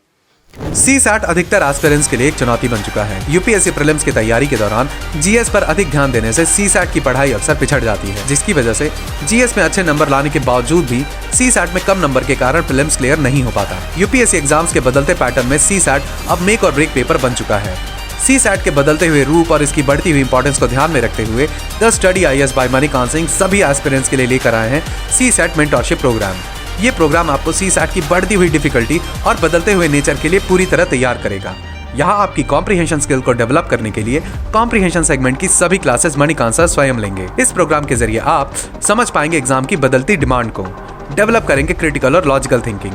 CSAT अधिकतर एस्पिरेंट्स के लिए एक चुनौती बन चुका है। यूपीएससी प्रीलिम्स की तैयारी के दौरान जीएस पर अधिक ध्यान देने से CSAT की पढ़ाई अक्सर पिछड़ जाती है, जिसकी वजह से जीएस में अच्छे नंबर लाने के बावजूद भी CSAT में कम नंबर के कारण प्रीलिम्स क्लियर नहीं हो पाता। यूपीएससी एग्जाम्स के बदलते पैटर्न में CSAT अब मेक और ब्रेक पेपर बन चुका है। CSAT के बदलते हुए रूप और इसकी बढ़ती हुई इंपॉर्टेंस को ध्यान में रखते हुए the study IAS by Manikant Singh सभी एस्पिरेंट्स के लिए लेकर आए हैं CSAT मेंटरशिप प्रोग्राम। ये प्रोग्राम आपको CSAT की बढ़ती हुई डिफिकल्टी और बदलते हुए नेचर के लिए पूरी तरह तैयार करेगा। यहाँ आपकी कॉम्प्रिहेंशन स्किल को डेवलप करने के लिए कॉम्प्रिहेंशन सेगमेंट की सभी क्लासेस मणिकांत सर स्वयं लेंगे। इस प्रोग्राम के जरिए आप समझ पाएंगे एग्जाम की बदलती डिमांड को, डेवलप करेंगे क्रिटिकल और लॉजिकल थिंकिंग,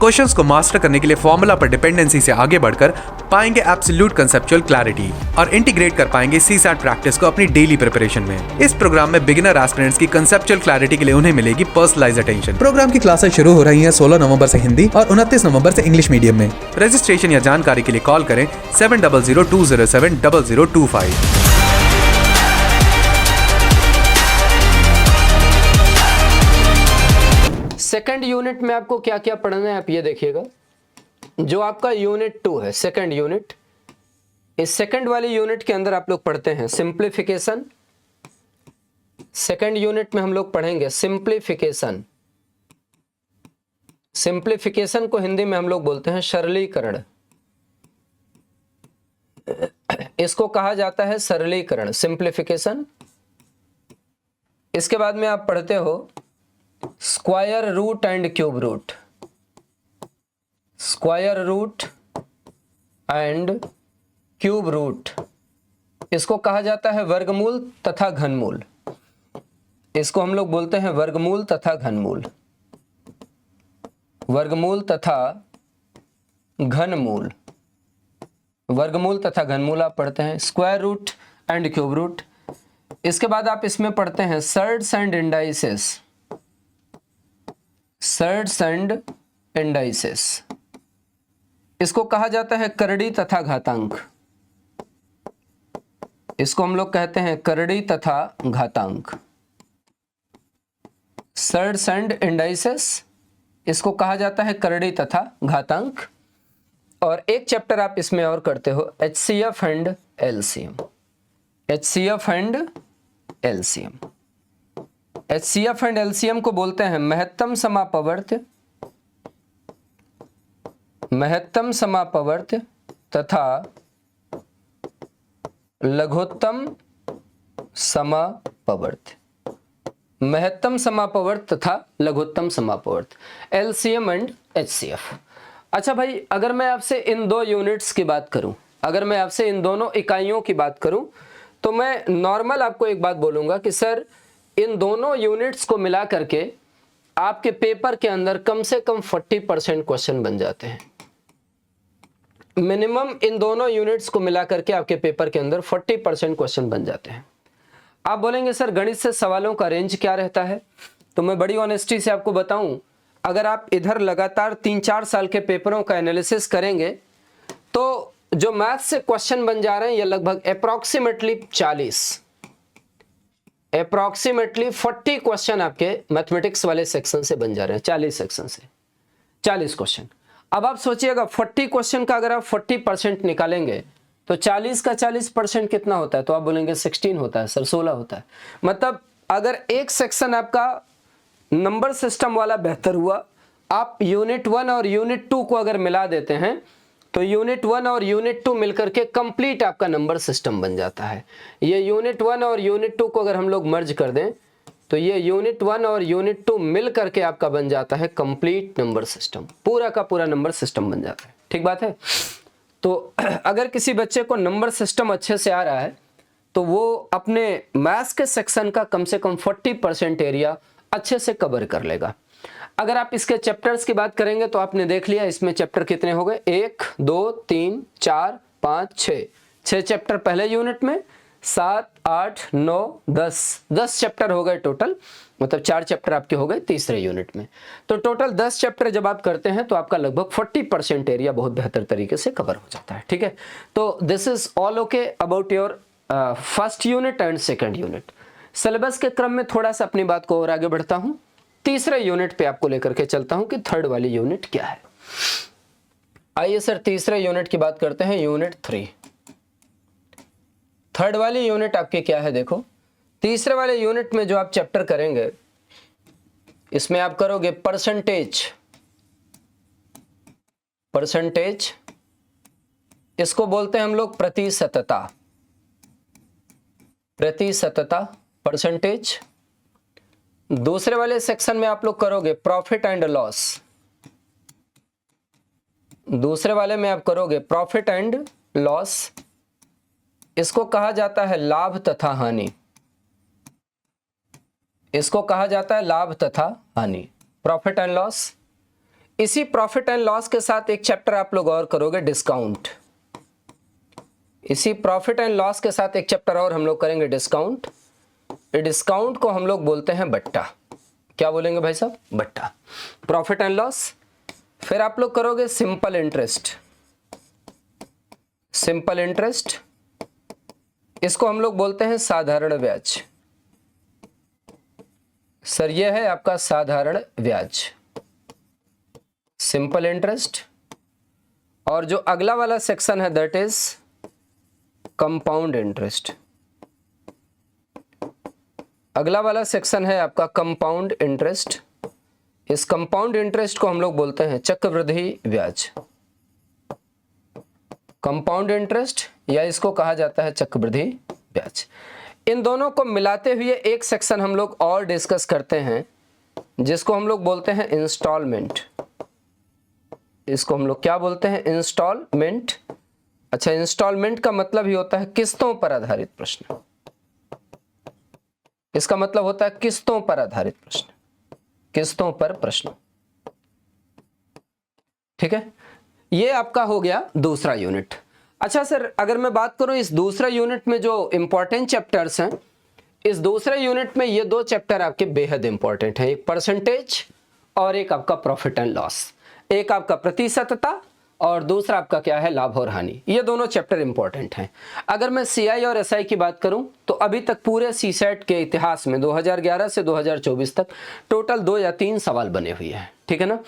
क्वेश्चंस को मास्टर करने के लिए फॉर्मूला पर डिपेंडेंसी से आगे बढ़कर पाएंगे एब्सोल्यूट कंसेप्चुअल क्लैरिटी और इंटीग्रेट कर पाएंगे CSAT प्रैक्टिस को अपनी डेली प्रिपरेशन में। इस प्रोग्राम में बिगिनर एस्पिरेंट्स की कंसेप्चुअल क्लैरिटी के लिए उन्हें मिलेगी पर्सनलाइज्ड अटेंशन। प्रोग्राम की क्लासेस शुरू हो रही हैं 16 नवंबर से हिंदी और 29 नवंबर से इंग्लिश मीडियम में। रजिस्ट्रेशन या जानकारी के लिए कॉल करें 7002070025। सेकंड यूनिट में आपको क्या क्या पढ़ना है आप ये देखिएगा। जो आपका यूनिट 2 है, सेकंड यूनिट, इस सेकंड वाली यूनिट के अंदर आप लोग पढ़ते हैं सिंप्लीफिकेशन। सेकंड यूनिट में हम लोग पढ़ेंगे सिंप्लीफिकेशन। सिंप्लीफिकेशन को हिंदी में हम लोग बोलते हैं सरलीकरण। इसको कहा जाता है सरलीकरण, सिंप्लीफिकेशन। इसके बाद में आप पढ़ते हो square root and cube root. Square root and cube root, इसको कहा जाता है वर्गमूल तथा घनमूल। इसको हम लोग बोलते हैं वर्गमूल तथा घनमूल। वर्गमूल तथा घनमूल, वर्गमूल तथा घनमूल आप पढ़ते हैं, square root and cube root. इसके बाद आप इसमें पढ़ते हैं surds and indices, surds and indices. इसको कहा जाता है करड़ी तथा घातांक, इसको हम लोग कहते हैं करड़ी तथा घातांक, सर्ड्स एंड इंडाइसेस, इसको कहा जाता है करड़ी तथा घातांक। और एक चैप्टर आप इसमें और करते हो HCF and LCM, HCF and LCM। HCF and LCM को बोलते हैं महत्तम समापवर्त, महत्तम समापवर्त तथा लघुत्तम समापवर्त, महत्तम समापवर्त तथा लघुत्तम समापवर्त, LCM एंड HCF। अच्छा भाई, अगर मैं आपसे इन दो यूनिट्स की बात करूं, अगर मैं आपसे इन दोनों इकाइयों की बात करूं, तो मैं नॉर्मल आपको एक बात बोलूंगा कि सर इन दोनों यूनिट्स को मिला करके आपके पेपर के अंदर कम से कम 40% क्वेश्चन बन जाते हैं। मिनिमम इन दोनों यूनिट्स को मिला करके आपके पेपर के अंदर 40% क्वेश्चन बन जाते हैं। आप बोलेंगे सर गणित से सवालों का रेंज क्या रहता है, तो मैं बड़ी ऑनेस्टी से आपको बताऊं, अगर आप इधर लगातार 3-4 साल के पेपरों का एनालिसिस करेंगे तो जो मैथ से क्वेश्चन बन जा रहे हैं ये लगभग अप्रॉक्सीमेटली 40 क्वेश्चन आपके मैथमेटिक्स वाले सेक्शन से बन जा रहे हैं, 40 सेक्शन से 40 क्वेश्चन। अब आप सोचिएगा 40 क्वेश्चन का अगर आप 40% निकालेंगे तो 40 का 40% कितना होता है, तो आप बोलेंगे 16 होता है सर, 16 होता है। मतलब अगर एक सेक्शन आपका नंबर सिस्टम वाला बेहतर हुआ, आप यूनिट 1 और यूनिट 2 को अगर मिला देते हैं तो यूनिट 1 और यूनिट 2 मिलकर के कंप्लीट आपका नंबर सिस्टम बन जाता है। ये यूनिट 1 और यूनिट 2 को अगर हम लोग मर्ज कर दें तो ये यूनिट 1 और यूनिट 2 मिल करके आपका बन जाता है कंप्लीट नंबर सिस्टम, पूरा का पूरा नंबर सिस्टम बन जाता है। ठीक बात है। तो अगर किसी बच्चे को नंबर सिस्टम अच्छे से आ रहा है तो वो अपने मैथ्स के सेक्शन का कम से कम 40% एरिया अच्छे से कवर कर लेगा। अगर आप इसके चैप्टर्स की बात करेंगे तो आपने देख लिया इसमें चैप्टर कितने हो गए, 1 2 3 4 5 6 चैप्टर पहले यूनिट में, 7 8 9 10 चैप्टर हो गए टोटल, मतलब 4 चैप्टर आपके हो गए तीसरे यूनिट में। तो टोटल 10 चैप्टर जब आप करते हैं तो आपका लगभग 40% एरिया बहुत बेहतर तरीके से कवर हो जाता है। ठीक है, तो this is all okay about your first unit and second unit. Syllabus के क्रम में थोड़ा सा अपनी बात को और आगे बढ़ता हूं, तीसरे यूनिट पे आपको लेकर के चलता हूं कि थर्ड वाली यूनिट क्या है। आइए सर तीसरे यूनिट की बात करते हैं, यूनिट 3। थर्ड वाली यूनिट आपकी क्या है, देखो तीसरे वाले यूनिट में जो आप चैप्टर करेंगे इसमें आप करोगे परसेंटेज, इसको बोलते हैं हम लोग प्रतिशतता, परसेंटेज। दूसरे वाले सेक्शन में आप लोग करोगे प्रॉफिट एंड लॉस, दूसरे वाले में आप करोगे प्रॉफिट एंड लॉस, इसको कहा जाता है लाभ तथा हानि, इसको कहा जाता है लाभ तथा हानि, प्रॉफिट एंड लॉस। इसी प्रॉफिट एंड लॉस के साथ एक चैप्टर आप लोग और करोगे डिस्काउंट, इसी प्रॉफिट एंड लॉस के साथ एक चैप्टर और हम लोग करेंगे डिस्काउंट। डिस्काउंट को हम लोग बोलते हैं बट्टा, क्या बोलेंगे भाई साहब, बट्टा, प्रॉफिट एंड लॉस। फिर आप लोग करोगे सिंपल इंटरेस्ट, इसको हम लोग बोलते हैं साधारण ब्याज। सर ये है आपका साधारण ब्याज, सिंपल इंटरेस्ट। और जो अगला वाला सेक्शन है दैट इज कंपाउंड इंटरेस्ट, अगला वाला सेक्शन है आपका कंपाउंड इंटरेस्ट। इस कंपाउंड इंटरेस्ट को हम लोग बोलते हैं चक्रवृद्धि ब्याज, कंपाउंड इंटरेस्ट या इसको कहा जाता है चक्रवृद्धि ब्याज। इन दोनों को मिलाते हुए एक सेक्शन हम लोग और डिस्कस करते हैं जिसको हम लोग बोलते हैं इंस्टॉलमेंट, इसको हम लोग क्या बोलते हैं, इंस्टॉलमेंट। अच्छा, इंस्टॉलमेंट का मतलब ही होता है किस्तों पर आधारित प्रश्न, इसका मतलब होता है किस्तों पर आधारित प्रश्न, किस्तों पर प्रश्न। ठीक है, ये आपका हो गया दूसरा यूनिट। अच्छा सर, अगर मैं बात करूं इस दूसरे यूनिट में जो इंपॉर्टेंट चैप्टर्स हैं, इस दूसरे यूनिट में ये दो चैप्टर आपके बेहद इंपॉर्टेंट हैं, एक परसेंटेज और एक आपका प्रॉफिट एंड लॉस, एक आपका प्रतिशतता और दूसरा आपका क्या है, लाभ और हानि। ये दोनों चैप्टर इंपॉर्टेंट हैं। अगर मैं सीआई और एसआई की बात करूं तो अभी तक पूरे सीसेट के इतिहास में 2011 से 2024 तक टोटल 2 या 3 सवाल बने हुए हैं, ठीक है ना।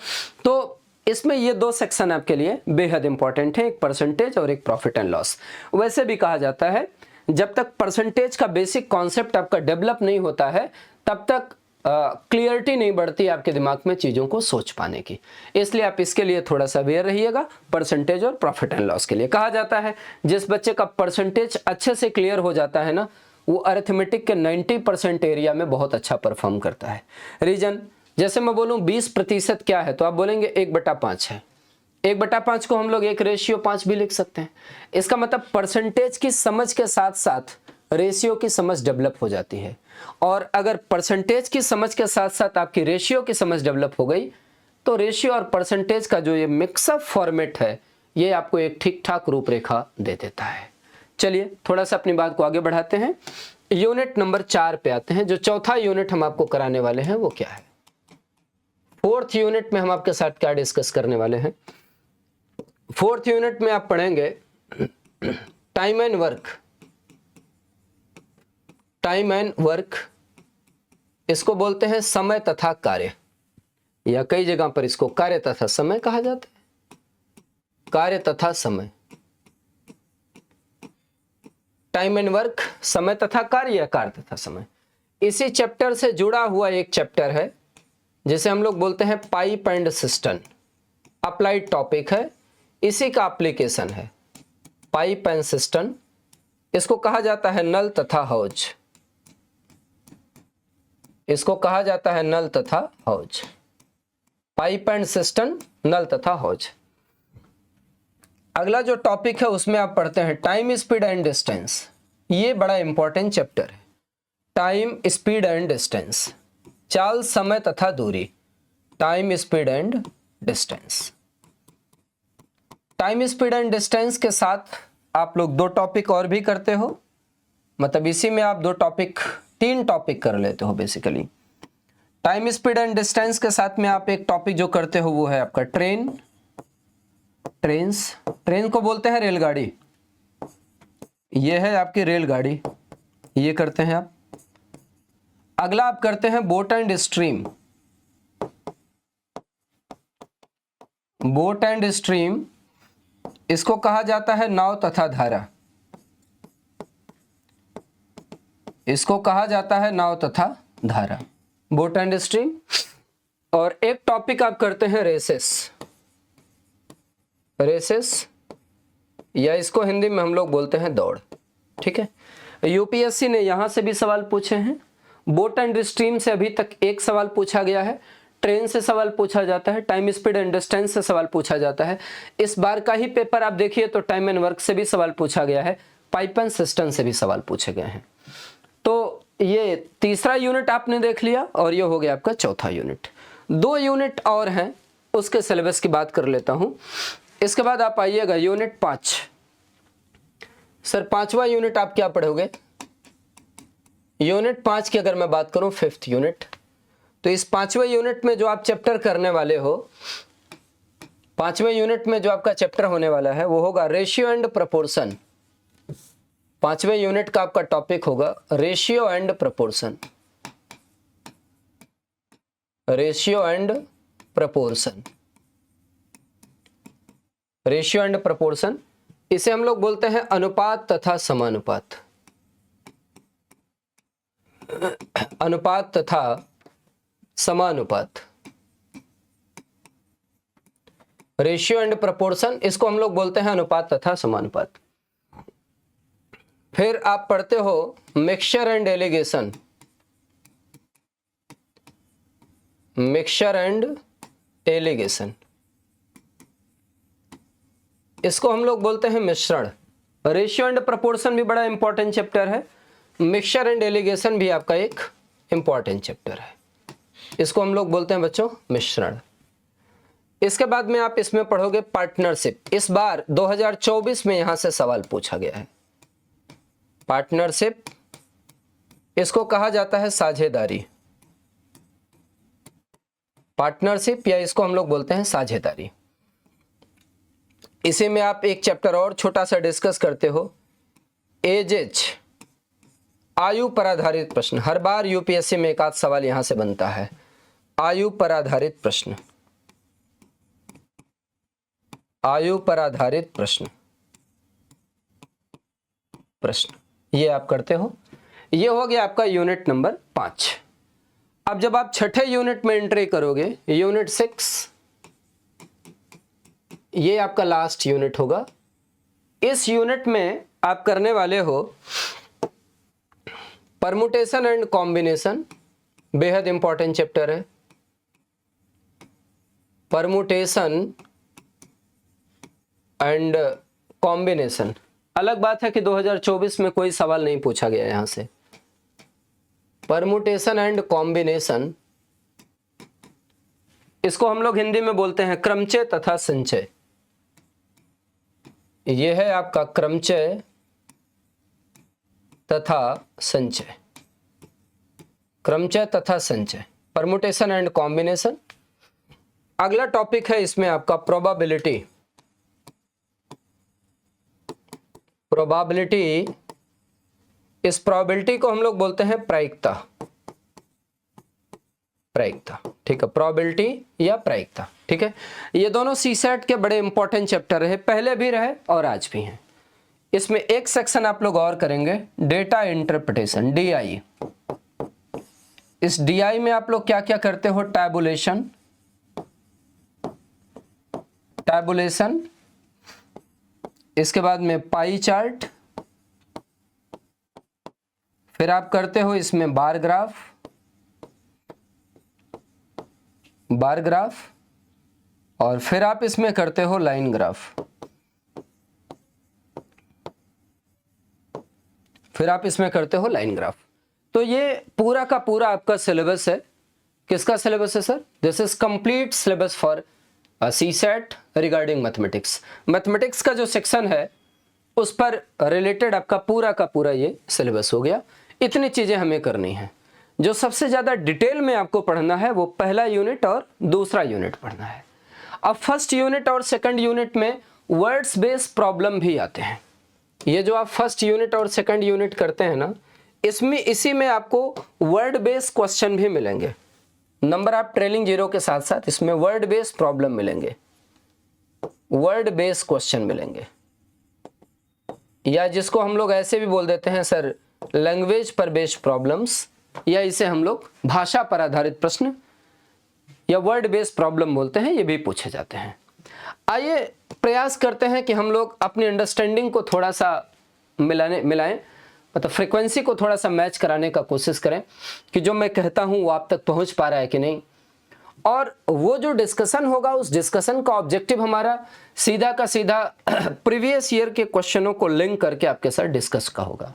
तो इसमें ये दो सेक्शन आपके लिए बेहद इंपॉर्टेंट है, एक परसेंटेज और एक प्रॉफिट एंड लॉस। वैसे भी कहा जाता है जब तक परसेंटेज का बेसिक कॉन्सेप्ट आपका डेवलप नहीं होता है तब तक क्लियरिटी नहीं बढ़ती आपके दिमाग में चीज़ों को सोच पाने की। इसलिए आप इसके लिए थोड़ा सा अवेयर रहिएगा। परसेंटेज और प्रॉफिट एंड लॉस के लिए कहा जाता है जिस बच्चे का परसेंटेज अच्छे से क्लियर हो जाता है ना, वो अरिथमेटिक के 90% एरिया में बहुत अच्छा परफॉर्म करता है। रीजन, जैसे मैं बोलूँ 20% क्या है तो आप बोलेंगे 1/5 है। 1/5 को हम लोग 1:5 भी लिख सकते हैं। इसका मतलब परसेंटेज की समझ के साथ साथ रेशियो की समझ डेवलप हो जाती है, और अगर परसेंटेज की समझ के साथ साथ आपकी रेशियो की समझ डेवलप हो गई तो रेशियो और परसेंटेज का जो ये मिक्सअप फॉर्मेट है ये आपको एक ठीक ठाक रूपरेखा दे देता है। चलिए थोड़ा सा अपनी बात को आगे बढ़ाते हैं, यूनिट नंबर 4 पे आते हैं। जो चौथा यूनिट हम आपको कराने वाले हैं वो क्या है? 4th यूनिट में हम आपके साथ क्या डिस्कस करने वाले हैं? 4th यूनिट में आप पढ़ेंगे time and work. Time and work इसको बोलते हैं समय तथा कार्य, या कई जगह पर इसको कार्य तथा समय कहा जाता है। कार्य तथा समय, टाइम एंड वर्क, समय तथा कार्य या कार्य तथा समय। इसी चैप्टर से जुड़ा हुआ एक चैप्टर है जिसे हम लोग बोलते हैं pipe and system. Applied topic है, इसी का एप्लीकेशन है पाइप एंड सिस्टम। इसको कहा जाता है नल तथा हौज। इसको कहा जाता है नल तथा हौज। पाइप एंड सिस्टम, नल तथा हौज। अगला जो टॉपिक है उसमें आप पढ़ते हैं टाइम, स्पीड एंड डिस्टेंस। ये बड़ा इंपॉर्टेंट चैप्टर है। टाइम, स्पीड एंड डिस्टेंस, चाल, समय तथा दूरी। Time, speed and distance. Time, speed and distance के साथ आप लोग 2 टॉपिक और भी करते हो, मतलब इसी में आप 3 टॉपिक कर लेते हो basically. Time, speed and distance के साथ में आप एक टॉपिक जो करते हो वो है आपका ट्रेन। ट्रेन को बोलते हैं रेलगाड़ी। ये है आपकी रेलगाड़ी, ये करते हैं आप। अगला आप करते हैं boat and stream. Boat and stream इसको कहा जाता है नाव तथा धारा। इसको कहा जाता है नाव तथा धारा, बोट एंड स्ट्रीम। और एक टॉपिक आप करते हैं रेसेस। रेसेस या इसको हिंदी में हम लोग बोलते हैं दौड़, ठीक है। यूपीएससी ने यहां से भी सवाल पूछे हैं। बोट एंड स्ट्रीम से अभी तक एक सवाल पूछा गया है, ट्रेन से सवाल पूछा जाता है, टाइम, स्पीड एंड डिस्टेंस से सवाल पूछा जाता है। इस बार का ही पेपर आप देखिए तो टाइम एंड वर्क से भी सवाल पूछा गया है, पाइप एंड सिस्टम से भी सवाल पूछे गए हैं। तो ये तीसरा यूनिट आपने देख लिया और ये हो गया आपका चौथा यूनिट। 2 यूनिट और हैं, उसके सिलेबस की बात कर लेता हूं। इसके बाद आप आइएगा यूनिट 5। सर 5वां यूनिट आप क्या पढ़ोगे? यूनिट 5 की अगर मैं बात करूं 5th यूनिट, तो इस 5वें यूनिट में जो आप चैप्टर करने वाले हो, 5वें यूनिट में जो आपका चैप्टर होने वाला है वो होगा रेशियो एंड प्रपोर्शन। 5वें यूनिट का आपका टॉपिक होगा ratio and proportion. Ratio and proportion, ratio and proportion, इसे हम लोग बोलते हैं अनुपात तथा समानुपात। अनुपात तथा समानुपात, रेशियो एंड प्रपोर्शन, इसको हम लोग बोलते हैं अनुपात तथा समानुपात। फिर आप पढ़ते हो mixture and allegation. Mixture and allegation, इसको हम लोग बोलते हैं मिश्रण। रेशियो एंड प्रपोर्शन भी बड़ा इंपॉर्टेंट चैप्टर है, मिक्सचर एंड एलिगेशन भी आपका एक इंपॉर्टेंट चैप्टर है, इसको हम लोग बोलते हैं बच्चों मिश्रण। इसके बाद में आप इसमें पढ़ोगे पार्टनरशिप। इस बार 2024 में यहां से सवाल पूछा गया है। पार्टनरशिप, इसको कहा जाता है साझेदारी। पार्टनरशिप या इसको हम लोग बोलते हैं साझेदारी। इसी में आप एक चैप्टर और छोटा सा डिस्कस करते हो, एजेज, आयु पर आधारित प्रश्न। हर बार यूपीएससी में एक आध सवाल यहां से बनता है, आयु पर आधारित प्रश्न। आयु पर आधारित प्रश्न ये आप करते हो। ये हो गया आपका यूनिट नंबर 5। अब जब आप छठे यूनिट में एंट्री करोगे, यूनिट 6, ये आपका लास्ट यूनिट होगा। इस यूनिट में आप करने वाले हो परमुटेशन एंड कॉम्बिनेशन, बेहद इंपॉर्टेंट चैप्टर है। Permutation and combination. अलग बात है कि 2024 में कोई सवाल नहीं पूछा गया यहां से। परमुटेशन एंड कॉम्बिनेशन, इसको हम लोग हिंदी में बोलते हैं क्रमचय तथा संचय। यह है आपका क्रमचय तथा संचय, क्रमचय तथा संचय, परमुटेशन एंड कॉम्बिनेशन। अगला टॉपिक है इसमें आपका प्रोबेबिलिटी। प्रोबेबिलिटी, इस प्रोबेबिलिटी को हम लोग बोलते हैं प्रायिकता। प्रायिकता, ठीक है, प्रोबेबिलिटी या प्रायिकता, ठीक है। ये दोनों सीसेट के बड़े इंपॉर्टेंट चैप्टर रहे, पहले भी रहे और आज भी हैं। इसमें एक सेक्शन आप लोग और करेंगे, डेटा इंटरप्रिटेशन, डीआई। इस डीआई में आप लोग क्या क्या करते हो, टैबुलेशन, टैबुलेशन, इसके बाद में पाई चार्ट, फिर आप करते हो इसमें बार ग्राफ, बार ग्राफ, और फिर आप इसमें करते हो लाइन ग्राफ। फिर आप इसमें करते हो लाइन ग्राफ। तो ये पूरा का पूरा आपका सिलेबस है। किसका सिलेबस है sir? This is complete syllabus for CSAT regarding mathematics. Mathematics का जो सेक्शन है उस पर रिलेटेड आपका पूरा का पूरा ये सिलेबस हो गया। इतनी चीजें हमें करनी है। जो सबसे ज्यादा डिटेल में आपको पढ़ना है वो पहला यूनिट और दूसरा यूनिट पढ़ना है। अब फर्स्ट यूनिट और सेकंड यूनिट में वर्ड्स बेस्ड प्रॉब्लम भी आते हैं। ये जो आप फर्स्ट यूनिट और सेकंड यूनिट करते हैं ना, इसमें इसी में आपको वर्ड बेस्ड क्वेश्चन भी मिलेंगे। नंबर ऑफ ट्रेलिंग जीरो के साथ साथ इसमें वर्ड बेस्ड प्रॉब्लम मिलेंगे, वर्ड बेस्ड क्वेश्चन मिलेंगे, या जिसको हम लोग ऐसे भी बोल देते हैं सर लैंग्वेज पर बेस्ड प्रॉब्लम्स, या इसे हम लोग भाषा पर आधारित प्रश्न या वर्ड बेस्ड प्रॉब्लम बोलते हैं, ये भी पूछे जाते हैं। आइए प्रयास करते हैं कि हम लोग अपनी अंडरस्टैंडिंग को थोड़ा सा मिलाएं, मतलब फ्रीक्वेंसी को थोड़ा सा मैच कराने का कोशिश करें कि जो मैं कहता हूं वो आप तक पहुंच पा रहा है कि नहीं। और वो जो डिस्कशन होगा उस डिस्कशन का ऑब्जेक्टिव हमारा सीधा का सीधा प्रीवियस ईयर के क्वेश्चनों को लिंक करके आपके साथ डिस्कस का होगा।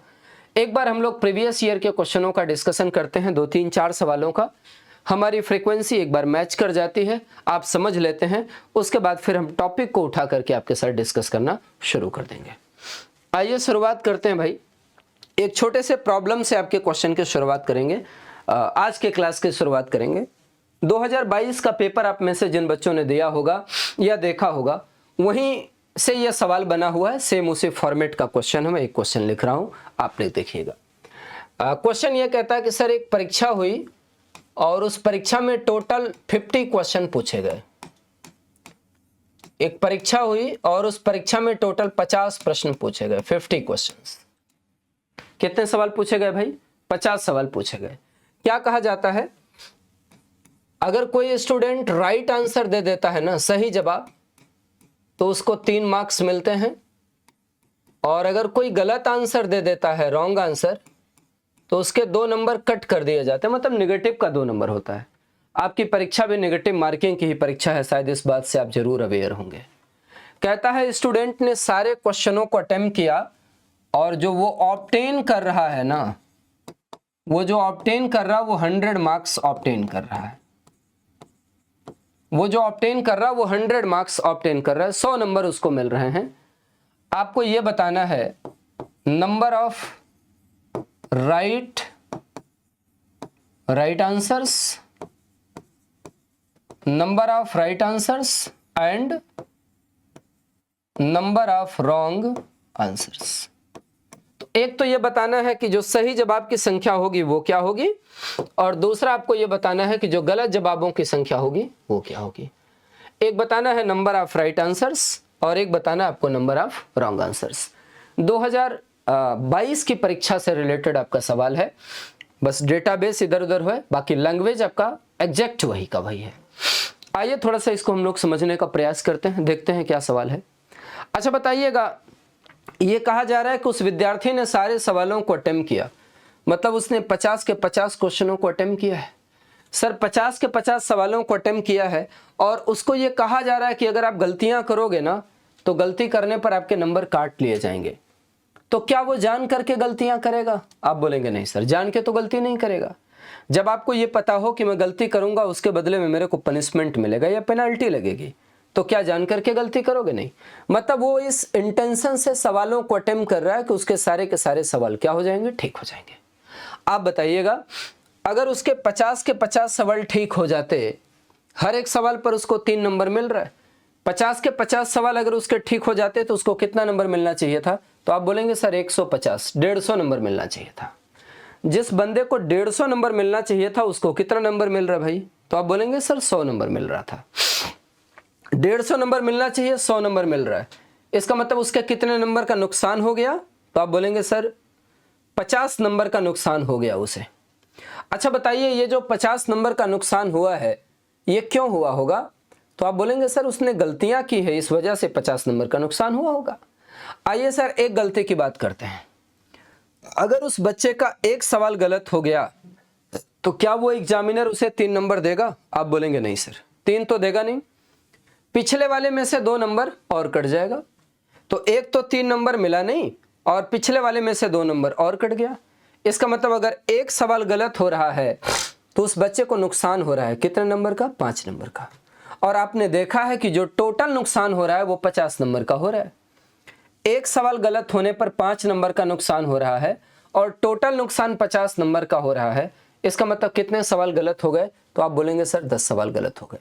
एक बार हम लोग प्रीवियस ईयर के क्वेश्चनों का डिस्कशन करते हैं, 2 3 4 सवालों का, हमारी फ्रीक्वेंसी एक बार मैच कर जाती है, आप समझ लेते हैं, उसके बाद फिर हम टॉपिक को उठा करके आपके साथ डिस्कस करना शुरू कर देंगे। आइए शुरुआत करते हैं भाई। एक छोटे से प्रॉब्लम से आपके क्वेश्चन की शुरुआत करेंगे, आज के क्लास की शुरुआत करेंगे। 2022 का पेपर आप में से जिन बच्चों ने दिया होगा या देखा होगा वहीं से यह सवाल बना हुआ है, सेम उसी फॉर्मेट का क्वेश्चन है। मैं एक क्वेश्चन लिख रहा हूं, आप लोग देखिएगा। क्वेश्चन यह कहता है कि सर एक परीक्षा हुई और उस परीक्षा में टोटल 50 क्वेश्चन पूछे गए। एक परीक्षा हुई और उस परीक्षा में टोटल 50 प्रश्न पूछे गए, 50 क्वेश्चंस। कितने सवाल पूछे गए भाई? 50 सवाल पूछे गए। क्या कहा जाता है, अगर कोई स्टूडेंट राइट आंसर दे देता है ना, सही जवाब, तो उसको 3 मार्क्स मिलते हैं, और अगर कोई गलत आंसर दे देता है, रॉन्ग आंसर, तो उसके 2 नंबर कट कर दिए जाते हैं, मतलब नेगेटिव का 2 नंबर होता है। आपकी परीक्षा भी नेगेटिव मार्किंग की ही परीक्षा है, शायद इस बात से आप जरूर अवेयर होंगे। कहता है स्टूडेंट ने सारे क्वेश्चनों को अटेम्प्ट किया और जो वो ऑब्टेन कर रहा है ना, वो जो ऑब्टेन कर रहा है वो 100 मार्क्स ऑब्टेन कर रहा है। वो जो ऑब्टेन कर रहा है वो 100 मार्क्स ऑब्टेन कर रहा है, 100 नंबर उसको मिल रहे हैं। आपको ये बताना है number of right answers, number of right answers and number of wrong answers. तो एक तो ये बताना है कि जो सही जवाब की संख्या होगी वो क्या होगी, और दूसरा आपको ये बताना है कि जो गलत जवाबों की संख्या होगी वो क्या होगी। एक बताना है नंबर ऑफ राइट आंसर्स और एक बताना है आपको नंबर ऑफ रॉन्ग आंसर्स। 2022 की परीक्षा से रिलेटेड आपका सवाल है, बस डेटाबेस इधर उधर है, बाकी लैंग्वेज आपका एग्जैक्ट वही का वही है। आइए थोड़ा सा इसको हम लोग समझने का प्रयास करते हैं, देखते हैं क्या सवाल है। अच्छा बताइएगा, ये कहा जा रहा है कि उस विद्यार्थी ने सारे सवालों को अटेम्प्ट किया, मतलब उसने 50 के 50 क्वेश्चनों को अटेम्प्ट किया है। सर 50 के 50 सवालों को अटेम्प्ट किया है और उसको ये कहा जा रहा है कि अगर आप गलतियां करोगे ना तो गलती करने पर आपके नंबर काट लिए जाएंगे। तो क्या वो जान करके गलतियां करेगा? आप बोलेंगे नहीं सर, जान के तो गलती नहीं करेगा। जब आपको ये पता हो कि मैं गलती करूंगा उसके बदले में मेरे को पनिशमेंट मिलेगा या पेनल्टी लगेगी, तो क्या जान करके गलती करोगे? नहीं। मतलब वो इस इंटेंशन से सवालों को अटेम्प्ट कर रहा है कि उसके सारे के सारे सवाल क्या हो जाएंगे, ठीक हो जाएंगे। आप बताइएगा, अगर उसके 50 के 50 सवाल ठीक हो जाते, हर एक सवाल पर उसको 3 नंबर मिल रहा है, 50 के 50 सवाल अगर उसके ठीक हो जाते तो उसको कितना नंबर मिलना चाहिए था? तो आप बोलेंगे सर 150, 150 नंबर मिलना चाहिए था। जिस बंदे को 150 नंबर मिलना चाहिए था उसको कितना नंबर मिल रहा है भाई? तो आप बोलेंगे सर 100 नंबर मिल रहा था। 150 नंबर मिलना चाहिए, 100 नंबर मिल रहा है, इसका मतलब उसका कितने नंबर का नुकसान हो गया? तो आप बोलेंगे सर 50 नंबर का नुकसान हो गया उसे। अच्छा बताइए, ये जो 50 नंबर का नुकसान हुआ है ये क्यों हुआ होगा? तो आप बोलेंगे सर उसने गलतियां की है, इस वजह से 50 नंबर का नुकसान हुआ होगा। आइए सर एक गलती की बात करते हैं। अगर उस बच्चे का एक सवाल गलत हो गया तो क्या वो एग्जामिनर उसे 3 नंबर देगा? आप बोलेंगे नहीं सर, 3 तो देगा नहीं, पिछले वाले में से 2 नंबर और कट जाएगा। तो एक तो 3 नंबर मिला नहीं और पिछले वाले में से 2 नंबर और कट गया। इसका मतलब अगर एक सवाल गलत हो रहा है तो उस बच्चे को नुकसान हो रहा है कितने नंबर का? 5 नंबर का। और आपने देखा है कि जो टोटल नुकसान हो रहा है वो 50 नंबर का हो रहा है। एक सवाल गलत होने पर 5 नंबर का नुकसान हो रहा है और टोटल नुकसान 50 नंबर का हो रहा है। इसका मतलब कितने सवाल गलत हो गए? तो आप बोलेंगे सर 10 सवाल गलत हो गए।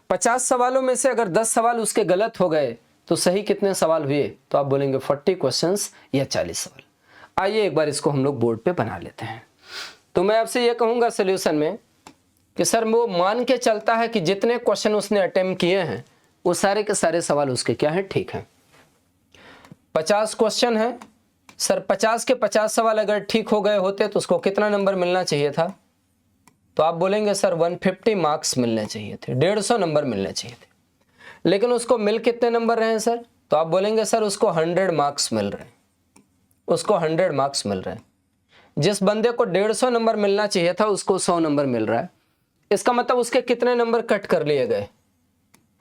50 सवालों में से अगर 10 सवाल उसके गलत हो गए तो सही कितने सवाल हुए? तो आप बोलेंगे 40 क्वेश्चंस या 40 सवाल। आइए एक बार इसको हम लोग बोर्ड पे बना लेते हैं। तो मैं आपसे ये कहूँगा सोल्यूशन में कि सर वो मान के चलता है कि जितने क्वेश्चन उसने अटेम्प्ट किए हैं वो सारे के सारे सवाल उसके क्या हैं, ठीक हैं। 50 क्वेश्चन है सर, 50 के 50 सवाल अगर ठीक हो गए होते तो उसको कितना नंबर मिलना चाहिए था? तो आप बोलेंगे सर 150 मार्क्स मिलने चाहिए थे, 150 नंबर मिलने चाहिए थे। लेकिन उसको मिल कितने नंबर रहे हैं सर? तो आप बोलेंगे सर उसको 100 मार्क्स मिल रहे हैं, उसको 100 मार्क्स मिल रहे हैं। जिस बंदे को 150 नंबर मिलना चाहिए था उसको 100 नंबर मिल रहा है। इसका मतलब उसके कितने नंबर कट कर लिए गए?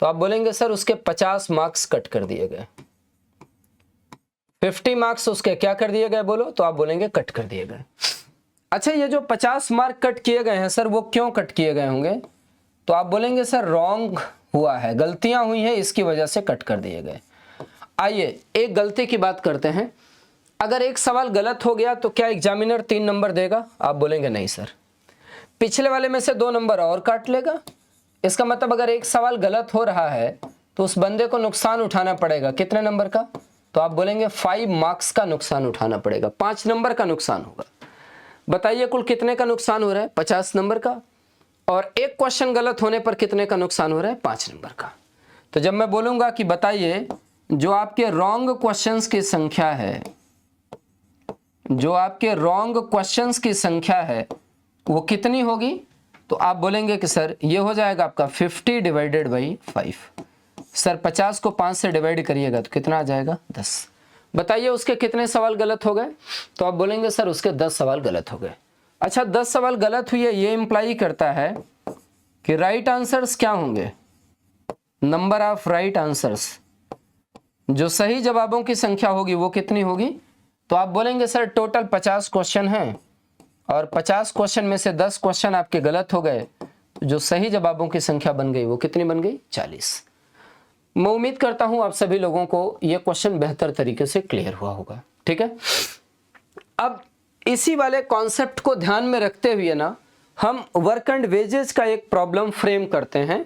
तो आप बोलेंगे सर उसके 50 मार्क्स कट कर दिए गए। 50 मार्क्स उसके क्या कर दिए गए बोलो? तो आप बोलेंगे कट कर दिए गए। अच्छा, ये जो 50 मार्क कट किए गए हैं सर वो क्यों कट किए गए होंगे? तो आप बोलेंगे सर रॉन्ग हुआ है, गलतियां हुई हैं इसकी वजह से कट कर दिए गए। आइए एक गलती की बात करते हैं। अगर एक सवाल गलत हो गया तो क्या एग्जामिनर 3 नंबर देगा? आप बोलेंगे नहीं सर, पिछले वाले में से 2 नंबर और काट लेगा। इसका मतलब अगर एक सवाल गलत हो रहा है तो उस बंदे को नुकसान उठाना पड़ेगा कितने नंबर का? तो आप बोलेंगे 5 मार्क्स का नुकसान उठाना पड़ेगा, 5 नंबर का नुकसान होगा। बताइए कुल कितने का नुकसान हो रहा है? 50 नंबर का। और एक क्वेश्चन गलत होने पर कितने का नुकसान हो रहा है? 5 नंबर का। तो जब मैं बोलूंगा कि बताइए जो आपके रॉन्ग क्वेश्चंस की संख्या है, जो आपके रॉन्ग क्वेश्चंस की संख्या है वो कितनी होगी? तो आप बोलेंगे कि सर ये हो जाएगा आपका 50 डिवाइडेड बाई 5। सर 50 को 5 से डिवाइड करिएगा तो कितना आ जाएगा? 10। बताइए उसके कितने सवाल गलत हो गए? तो आप बोलेंगे सर उसके 10 सवाल गलत हो गए। अच्छा 10 सवाल गलत हुए ये इंप्लाई करता है कि राइट आंसर्स क्या होंगे? नंबर ऑफ राइट आंसर्स, जो सही जवाबों की संख्या होगी वो कितनी होगी? तो आप बोलेंगे सर टोटल 50 क्वेश्चन हैं और 50 क्वेश्चन में से 10 क्वेश्चन आपके गलत हो गए जो सही जवाबों की संख्या बन गई वो कितनी बन गई? 40। मैं उम्मीद करता हूं आप सभी लोगों को यह क्वेश्चन बेहतर तरीके से क्लियर हुआ होगा। ठीक है, अब इसी वाले कॉन्सेप्ट को ध्यान में रखते हुए ना हम वर्क एंड वेजेस का एक प्रॉब्लम फ्रेम करते हैं,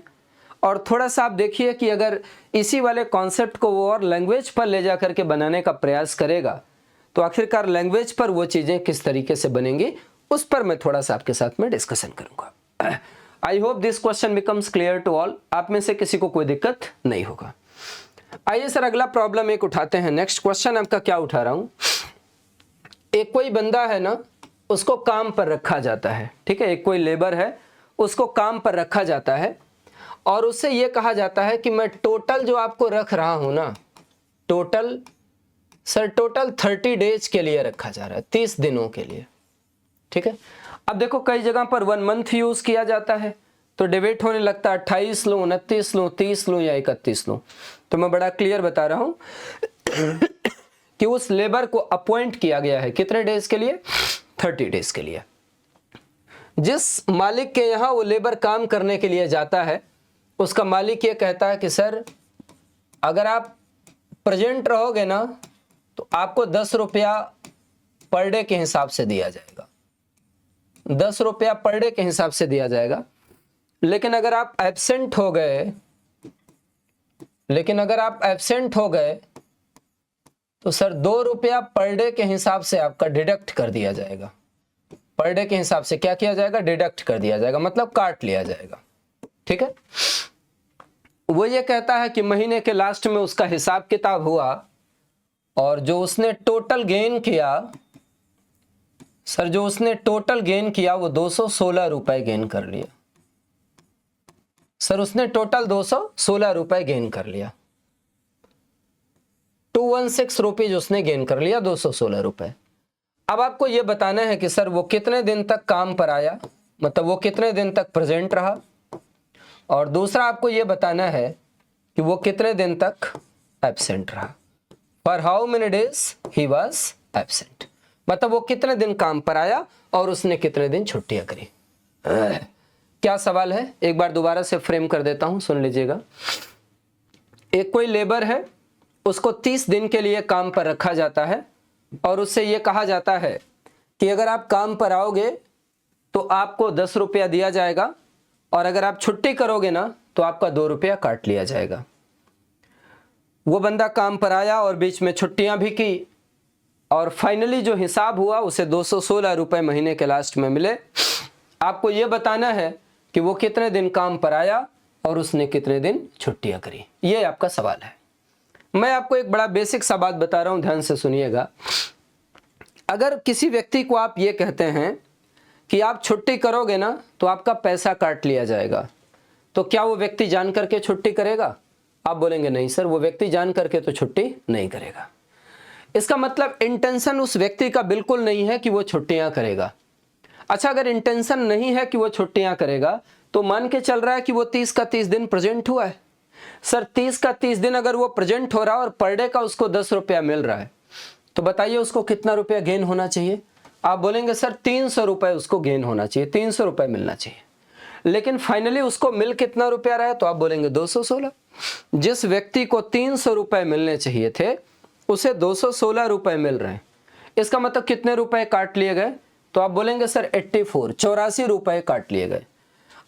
और थोड़ा सा आप देखिए कि अगर इसी वाले कॉन्सेप्ट को वो और लैंग्वेज पर ले जा करके बनाने का प्रयास करेगा तो आखिरकार लैंग्वेज पर वो चीज़ें किस तरीके से बनेंगी उस पर मैं थोड़ा सा आपके साथ में डिस्कशन करूंगा। I hope this question becomes clear to all. आप में से किसी को कोई दिक्कत नहीं होगा। आइए सर अगला प्रॉब्लम एक उठाते हैं। नेक्स्ट क्वेश्चन आपका क्या उठा रहा हूं, एक कोई बंदा है ना, उसको काम पर रखा जाता है। ठीक है, एक कोई लेबर है, उसको काम पर रखा जाता है और उससे ये कहा जाता है कि मैं टोटल जो आपको रख रहा हूं ना, टोटल 30 डेज के लिए रखा जा रहा है, 30 दिनों के लिए। ठीक है, अब देखो कई जगह पर 1 मंथ यूज किया जाता है तो डिबेट होने लगता है 28 लूं, 29 लूं, 30 लूं या 31 लूं। तो मैं बड़ा क्लियर बता रहा हूं कि उस लेबर को अपॉइंट किया गया है कितने डेज के लिए? 30 डेज के लिए। जिस मालिक के यहां वो लेबर काम करने के लिए जाता है उसका मालिक ये कहता है कि सर अगर आप प्रेजेंट रहोगे ना तो आपको 10 रुपया पर डे के हिसाब से दिया जाएगा, 10 रुपया पर डे के हिसाब से दिया जाएगा। लेकिन अगर आप एब्सेंट हो गए तो सर 2 रुपया पर डे के हिसाब से आपका डिडक्ट कर दिया जाएगा। पर डे के हिसाब से क्या किया जाएगा? डिडक्ट कर दिया जाएगा, मतलब काट लिया जाएगा। ठीक है, वो ये कहता है कि महीने के लास्ट में उसका हिसाब किताब हुआ और जो उसने टोटल गेन किया, सर जो उसने टोटल गेन किया वो 216 रुपए गेन कर लिया। सर उसने टोटल 216 रुपए गेन कर लिया, 216 रुपीज उसने गेन कर लिया, 216 रुपए। अब आपको यह बताना है कि सर वो कितने दिन तक काम पर आया, मतलब वो कितने दिन तक प्रेजेंट रहा, और दूसरा आपको यह बताना है कि वो कितने दिन तक एब्सेंट रहा। For how many days he was absent, मतलब वो कितने दिन काम पर आया और उसने कितने दिन छुट्टियां करी। क्या सवाल है, एक बार दोबारा से फ्रेम कर देता हूं, सुन लीजिएगा। एक कोई लेबर है, उसको 30 दिन के लिए काम पर रखा जाता है और उससे यह कहा जाता है कि अगर आप काम पर आओगे तो आपको 10 रुपया दिया जाएगा और अगर आप छुट्टी करोगे ना तो आपका 2 रुपया काट लिया जाएगा। वो बंदा काम पर आया और बीच में छुट्टियां भी की और फाइनली जो हिसाब हुआ उसे 216 रुपए महीने के लास्ट में मिले। आपको यह बताना है कि वो कितने दिन काम पर आया और उसने कितने दिन छुट्टियां करी। ये आपका सवाल है। मैं आपको एक बड़ा बेसिक सा बात बता रहा हूं, ध्यान से सुनिएगा। अगर किसी व्यक्ति को आप ये कहते हैं कि आप छुट्टी करोगे ना तो आपका पैसा काट लिया जाएगा, तो क्या वो व्यक्ति जान करके छुट्टी करेगा? आप बोलेंगे नहीं सर, वो व्यक्ति जान करके तो छुट्टी नहीं करेगा। इसका मतलब इंटेंशन उस व्यक्ति का बिल्कुल नहीं है कि वो छुट्टियां करेगा। अच्छा, अगर इंटेंशन नहीं है कि वो छुट्टियां करेगा तो मान के चल रहा है कि वो 30 का 30 दिन प्रेजेंट हुआ है। सर 30 का 30 दिन अगर वो प्रेजेंट हो रहा है और पर डे का उसको 10 रुपया मिल रहा है तो बताइए उसको कितना रुपया गेन होना चाहिए? आप बोलेंगे सर 300 रुपए उसको गेन होना चाहिए, 300 रुपए मिलना चाहिए। लेकिन फाइनली उसको मिल कितना रुपया रहा है? तो आप बोलेंगे 216। जिस व्यक्ति को 300 रुपए मिलने चाहिए थे उसे 216 रुपए मिल रहे हैं। इसका मतलब कितने रुपए काट लिए गए? तो आप बोलेंगे सर 84 रुपए काट लिए गए।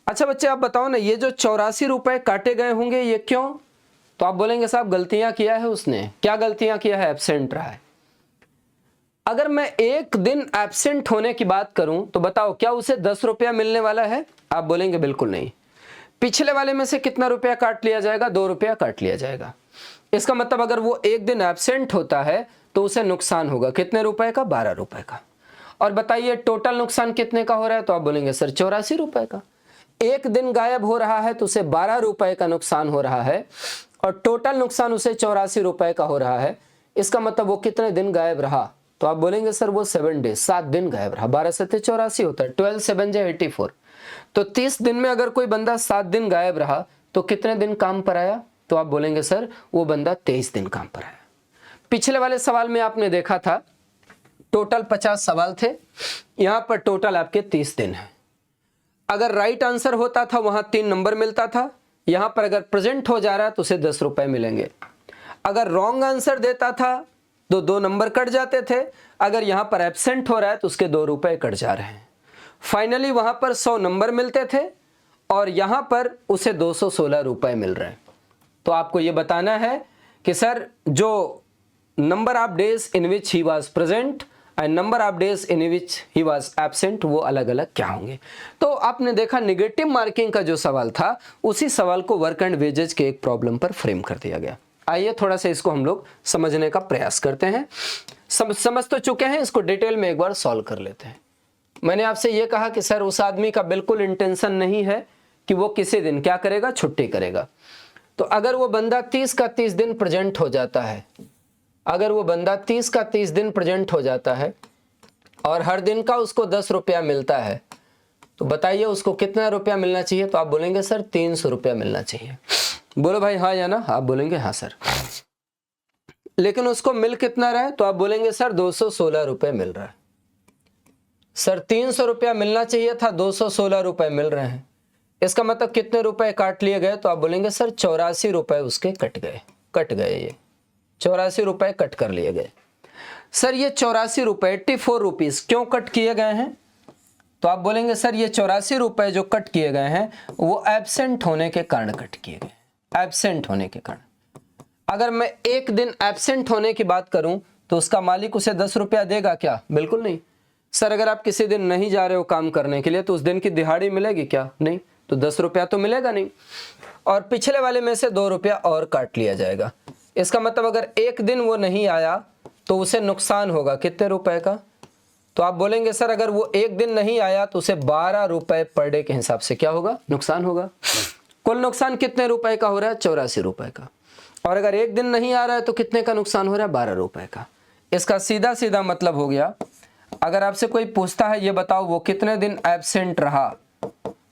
अच्छा बच्चे आप बताओ ना, ये जो 84 रुपए काटे गए होंगे ये क्यों? तो आप बोलेंगे साहब गलतियां किया है उसने। क्या गलतियां किया है? एब्सेंट रहा है। अगर मैं एक दिन एब्सेंट होने की बात करूं तो बताओ क्या उसे 10 रुपया मिलने वाला है? आप बोलेंगे बिल्कुल नहीं। पिछले वाले में से कितना रुपया काट लिया जाएगा? 2 रुपया काट लिया जाएगा। इसका मतलब अगर वो एक दिन एब्सेंट होता है तो उसे नुकसान होगा कितने रुपए का? 12 रुपए का। और बताइए टोटल नुकसान कितने का हो रहा है? तो आप बोलेंगे सर 84 रुपए का। एक दिन गायब हो रहा है तो उसे 12 रुपए का नुकसान हो रहा है और टोटल नुकसान उसे 84 रुपए का हो रहा है। इसका मतलब वो कितने दिन गायब रहा? तो आप बोलेंगे सर वो 7 डेज, 7 दिन गायब रहा। 12 से 84 होता है, 12 7 जा 84। तो 30 दिन में अगर कोई बंदा 7 दिन गायब रहा तो कितने दिन काम पर आया? तो आप बोलेंगे सर वो बंदा 23 दिन काम पर आया। पिछले वाले सवाल में आपने देखा था टोटल 50 सवाल थे, यहां पर टोटल आपके 30 दिन है। अगर राइट आंसर होता था वहां 3 नंबर मिलता था, यहां पर अगर प्रेजेंट हो जा रहा है तो उसे 10 रुपए मिलेंगे। अगर रॉन्ग आंसर देता था तो 2 नंबर कट जाते थे, अगर यहां पर एब्सेंट हो रहा है तो उसके 2 रुपए कट जा रहे हैं। फाइनली वहां पर 100 नंबर मिलते थे और यहां पर उसे 216 रुपए मिल रहे हैं। तो आपको यह बताना है कि सर जो number of days in which he was present and number of days in which he was absent वो अलग अलग क्या होंगे। तो आपने देखा नेगेटिव मार्किंग का जो सवाल था उसी सवाल को वर्क एंड वेजेज के एक प्रॉब्लम पर फ्रेम कर दिया गया। आइए थोड़ा सा इसको हम लोग समझने का प्रयास करते हैं। समझ तो चुके हैं, इसको डिटेल में एक बार सॉल्व कर लेते हैं। मैंने आपसे ये कहा कि सर उस आदमी का बिल्कुल इंटेंशन नहीं है कि वो किसी दिन क्या करेगा, छुट्टी करेगा। तो अगर वो बंदा 30 का 30 दिन प्रेजेंट हो जाता है, अगर वो बंदा 30 का 30 दिन प्रेजेंट हो जाता है और हर दिन का उसको 10 रुपया मिलता है, तो बताइए उसको कितना रुपया मिलना चाहिए। तो आप बोलेंगे सर 300 रुपया मिलना चाहिए। बोलो भाई हाँ या ना, आप बोलेंगे हाँ सर। लेकिन उसको मिल कितना रहा है, तो आप बोलेंगे सर 216 रुपये मिल रहा है। सर 300 रुपया मिलना चाहिए था, 216 रुपये मिल रहे हैं, इसका मतलब कितने रुपए काट लिए गए। तो आप बोलेंगे सर 84 रुपए उसके कट गए, ये 84 रुपए कट कर लिए गए। सर ये 84 रुपए 84 रुपीज क्यों कट किए गए हैं। तो आप बोलेंगे सर ये 84 रुपए जो कट किए गए हैं वो एब्सेंट होने के कारण कट किए गए, एब्सेंट होने के कारण। अगर मैं एक दिन एब्सेंट होने की बात करूं तो उसका मालिक उसे 10 रुपया देगा क्या, बिल्कुल नहीं। सर अगर आप किसी दिन नहीं जा रहे हो काम करने के लिए तो उस दिन की दिहाड़ी मिलेगी क्या, नहीं, तो 10 रुपया तो मिलेगा नहीं। और पिछले वाले में से 2 रुपया और काट लिया जाएगा। इसका मतलब अगर एक दिन वो नहीं आया तो उसे नुकसान होगा कितने रुपए का। तो आप बोलेंगे सर अगर वो एक दिन नहीं आया तो उसे 12 रुपए पर डे के हिसाब से क्या होगा, नुकसान होगा। कुल नुकसान कितने रुपए का हो रहा है, 84 रुपए का। और अगर एक दिन नहीं आ रहा है तो कितने का नुकसान हो रहा है, 12 रुपए का। इसका सीधा सीधा मतलब हो गया, अगर आपसे कोई पूछता है ये बताओ वो कितने दिन एब्सेंट रहा,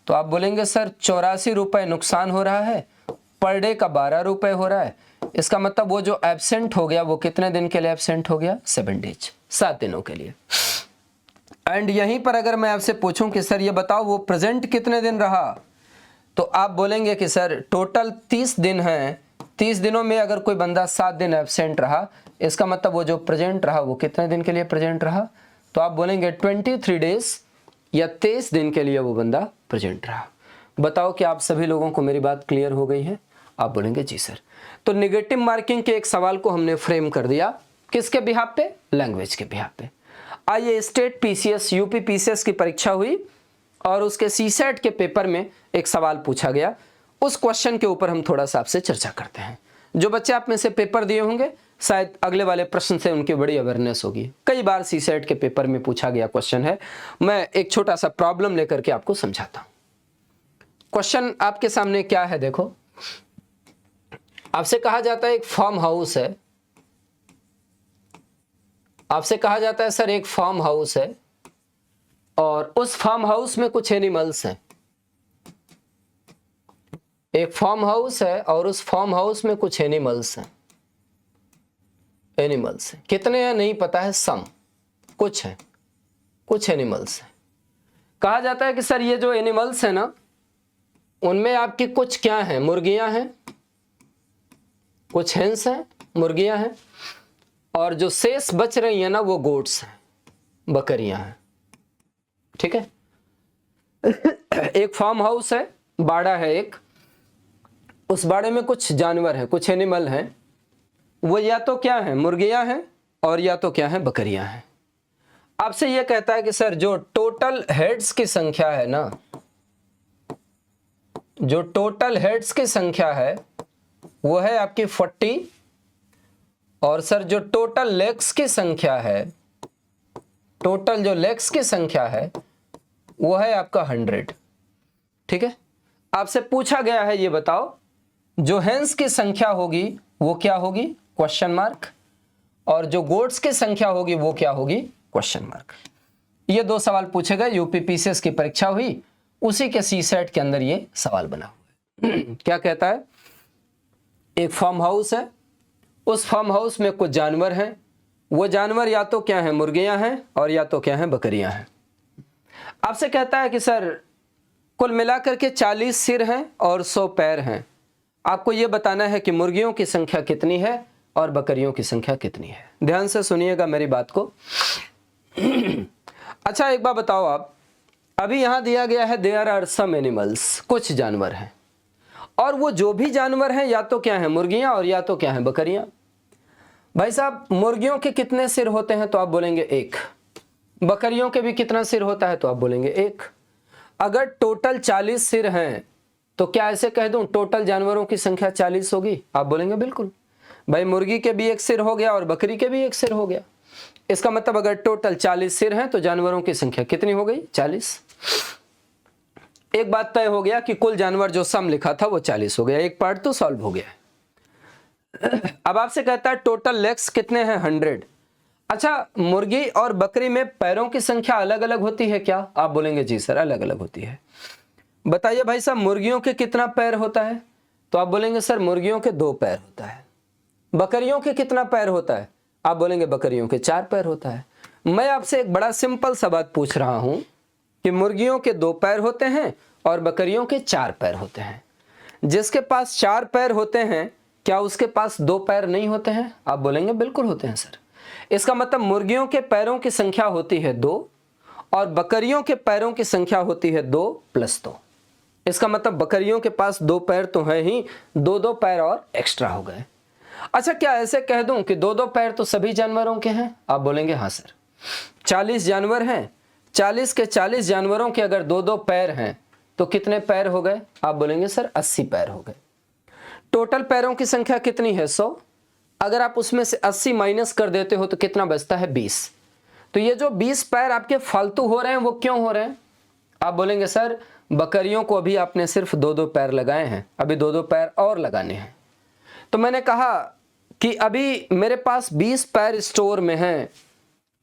तो आप बोलेंगे सर 84 रुपए नुकसान हो रहा है, पर डे का 12 रुपए हो रहा है। इसका मतलब वो जो एब्सेंट हो गया वो कितने दिन के लिए एब्सेंट हो गया, 7 डेज, 7 दिनों के लिए। एंड यहीं पर अगर मैं आपसे पूछूं कि सर ये बताओ वो प्रेजेंट कितने दिन रहा, तो आप बोलेंगे कि सर टोटल 30 दिन हैं, 30 दिनों में अगर कोई बंदा 7 दिन एब्सेंट रहा, इसका मतलब वो जो प्रेजेंट रहा वो कितने दिन के लिए प्रेजेंट रहा। तो आप बोलेंगे 23 डेज या 23 दिन के लिए वो बंदा प्रेजेंट रहा। बताओ कि आप सभी लोगों को मेरी बात क्लियर हो गई है, आप बोलेंगे जी सर। तो नेगेटिव मार्किंग के एक सवाल को हमने फ्रेम कर दिया, किसके बिहाफ पे, लैंग्वेज के बिहाफ पे। आइए स्टेट पीसीएस यूपी पीसीएस की परीक्षा हुई और उसके सीसेट के पेपर में एक सवाल पूछा गया, उस क्वेश्चन के ऊपर हम थोड़ा सा आपसे चर्चा करते हैं। जो बच्चे आप में से पेपर दिए होंगे शायद अगले वाले प्रश्न से उनकी बड़ी अवेयरनेस होगी। कई बार सीसेट के पेपर में पूछा गया क्वेश्चन है, मैं एक छोटा सा प्रॉब्लम लेकर के आपको समझाता हूं। क्वेश्चन आपके सामने क्या है, देखो आपसे कहा जाता है एक फार्म हाउस है, आपसे कहा जाता है सर एक फार्म हाउस है और उस फार्म हाउस में कुछ एनिमल्स हैं। एक फार्म हाउस है और उस फार्म हाउस में कुछ एनिमल्स हैं, एनिमल्स हैं, कितने हैं नहीं पता है, सम, कुछ हैं, कुछ एनिमल्स हैं। कहा जाता है कि सर ये जो एनिमल्स हैं ना उनमें आपकी कुछ क्या हैं, मुर्गियां हैं, कुछ हेंस हैं, मुर्गियां हैं, और जो शेष बच रही हैं ना वो गोट्स हैं, बकरियां हैं। ठीक है, एक फार्म हाउस है, बाड़ा है एक, उस बाड़े में कुछ जानवर हैं, कुछ एनिमल हैं, वो या तो क्या है, मुर्गियां हैं और या तो क्या है, बकरियां हैं। आपसे ये कहता है कि सर जो टोटल हेड्स की संख्या है ना, जो टोटल हेड्स की संख्या है वो है आपकी 40 और सर जो टोटल लेग्स की संख्या है, टोटल जो लेग्स की संख्या है वो है आपका 100। ठीक है, आपसे पूछा गया है ये बताओ जो हेंस की संख्या होगी वो क्या होगी, क्वेश्चन मार्क, और जो गोट्स की संख्या होगी वो क्या होगी, क्वेश्चन मार्क। ये 2 सवाल पूछे गए, यूपी पीसीएस की परीक्षा हुई, उसी के सीसेट के अंदर ये सवाल बना हुआ है। क्या कहता है, एक फार्म हाउस है, उस फार्म हाउस में कुछ जानवर हैं, वो जानवर या तो क्या है, मुर्गियां हैं और या तो क्या है, बकरियां हैं। आपसे कहता है कि सर कुल मिलाकर के 40 सिर हैं और 100 पैर हैं। आपको यह बताना है कि मुर्गियों की संख्या कितनी है और बकरियों की संख्या कितनी है। ध्यान से सुनिएगा मेरी बात को। अच्छा, एक बात बताओ आप, अभी यहां दिया गया है देयर आर सम एनिमल्स, कुछ जानवर हैं, और वो जो भी जानवर हैं या तो क्या है मुर्गियां और या तो क्या है बकरियां। भाई साहब, मुर्गियों के कितने सिर होते हैं तो आप बोलेंगे 1, बकरियों के भी कितना सिर होता है तो आप बोलेंगे 1। अगर टोटल 40 सिर हैं तो क्या ऐसे कह दूं टोटल जानवरों की संख्या 40 होगी? आप बोलेंगे बिल्कुल। भाई मुर्गी के भी 1 सिर हो गया और बकरी के भी 1 सिर हो गया। इसका मतलब अगर टोटल 40 सिर हैं तो जानवरों की संख्या कितनी हो गई? 40। एक बात तय हो गया कि कुल जानवर जो सम लिखा था वो 40 हो गया। एक पार्ट तो सॉल्व हो गया। अब आपसे कहता है टोटल लेग्स कितने हैं? 100। अच्छा, मुर्गी और बकरी में पैरों की संख्या अलग अलग होती है क्या? आप बोलेंगे जी सर अलग अलग होती है। बताइए भाई साहब, मुर्गियों के कितना पैर होता है? तो आप बोलेंगे सर मुर्गियों के 2 पैर होता है। बकरियों के कितना पैर होता है? आप बोलेंगे बकरियों के 4 पैर होता है। मैं आपसे एक बड़ा सिंपल सा बात पूछ रहा हूं कि मुर्गियों के 2 पैर होते हैं और बकरियों के 4 पैर होते हैं। जिसके पास 4 पैर होते हैं क्या उसके पास 2 पैर नहीं होते हैं? आप बोलेंगे बिल्कुल होते हैं सर। इसका मतलब मुर्गियों के पैरों की संख्या होती है 2 और बकरियों के पैरों की संख्या होती है 2 + 2। इसका मतलब बकरियों के पास 2 पैर तो है ही, 2-2 पैर और एक्स्ट्रा हो गए। अच्छा, क्या ऐसे कह दूं कि 2-2 पैर तो सभी जानवरों के हैं? आप बोलेंगे हाँ सर। 40 जानवर हैं, 40 के 40 जानवरों के अगर 2-2 पैर हैं तो कितने पैर हो गए? आप बोलेंगे सर 80 पैर हो गए। टोटल पैरों की संख्या कितनी है? 100। अगर आप उसमें से 80 माइनस कर देते हो तो कितना बचता है? 20। तो ये जो 20 पैर आपके फालतू हो रहे हैं वो क्यों हो रहे हैं? आप बोलेंगे सर बकरियों को अभी आपने सिर्फ 2-2 पैर लगाए हैं, अभी 2-2 पैर और लगाने हैं। तो मैंने कहा कि अभी मेरे पास 20 पैर स्टोर में हैं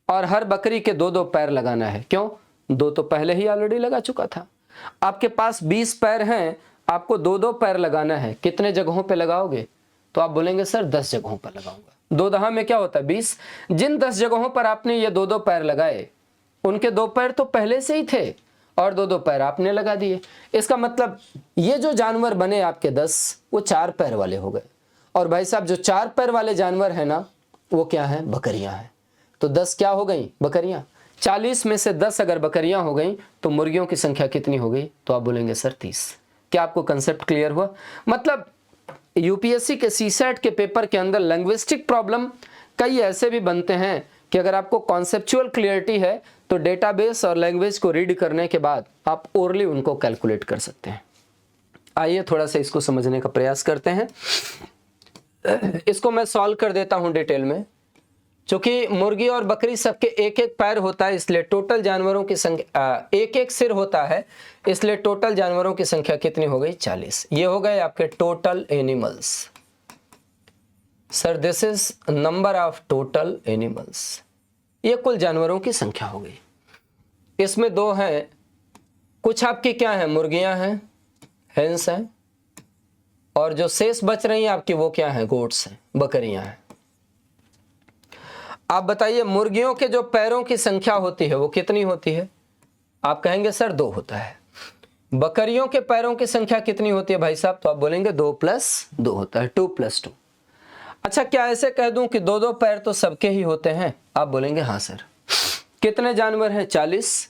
और हर बकरी के 2-2 पैर लगाना है। क्यों? 2 तो पहले ही ऑलरेडी लगा चुका था। आपके पास 20 पैर हैं, आपको 2-2 पैर लगाना है। कितने जगहों पे लगाओगे? तो आप बोलेंगे सर 10 जगहों पर लगाऊंगा। 2 दहा में क्या होता है? 20। जिन 10 जगहों पर आपने ये 2-2 पैर लगाए उनके 2 पैर तो पहले से ही थे और 2-2 पैर आपने लगा दिए। इसका मतलब ये जो जानवर बने आपके 10 वो 4 पैर वाले हो गए। और भाई साहब जो 4 पैर वाले जानवर है ना वो क्या है? बकरियां हैं। तो 10 क्या हो गई? बकरियां। 40 में से 10 अगर बकरियां हो गई तो मुर्गियों की संख्या कितनी हो गई? तो आप बोलेंगे सर 30। क्या आपको कंसेप्ट क्लियर हुआ? मतलब यूपीएससी के सीसैट के पेपर के अंदर लैंग्विस्टिक प्रॉब्लम कई ऐसे भी बनते हैं कि अगर आपको कॉन्सेप्चुअल क्लियरिटी है तो डेटाबेस और लैंग्वेज को रीड करने के बाद आप ओरली उनको कैलकुलेट कर सकते हैं। आइए थोड़ा सा इसको समझने का प्रयास करते हैं। इसको मैं सॉल्व कर देता हूं डिटेल में। चूंकि मुर्गी और बकरी सबके 1-1 पैर होता है इसलिए टोटल जानवरों की संख्या 1-1 सिर होता है, इसलिए टोटल जानवरों की संख्या कितनी हो गई? 40। ये हो गए आपके total animals. Sir this is number of total animals. ये कुल जानवरों की संख्या हो गई। इसमें 2 हैं, कुछ आपकी क्या है? मुर्गियां हैं, हेंस हैं, और जो शेष बच रही हैं आपकी वो क्या है? गोट्स हैं, बकरियां हैं। आप बताइए मुर्गियों के जो पैरों की संख्या होती है वो कितनी होती है? आप कहेंगे सर 2 होता है। बकरियों के पैरों की संख्या कितनी होती है भाई साहब? तो आप बोलेंगे 2 + 2 होता है, 2 + 2। अच्छा, क्या ऐसे कह दूं कि 2-2 पैर तो सबके ही होते हैं? आप बोलेंगे हाँ सर। कितने जानवर हैं? 40।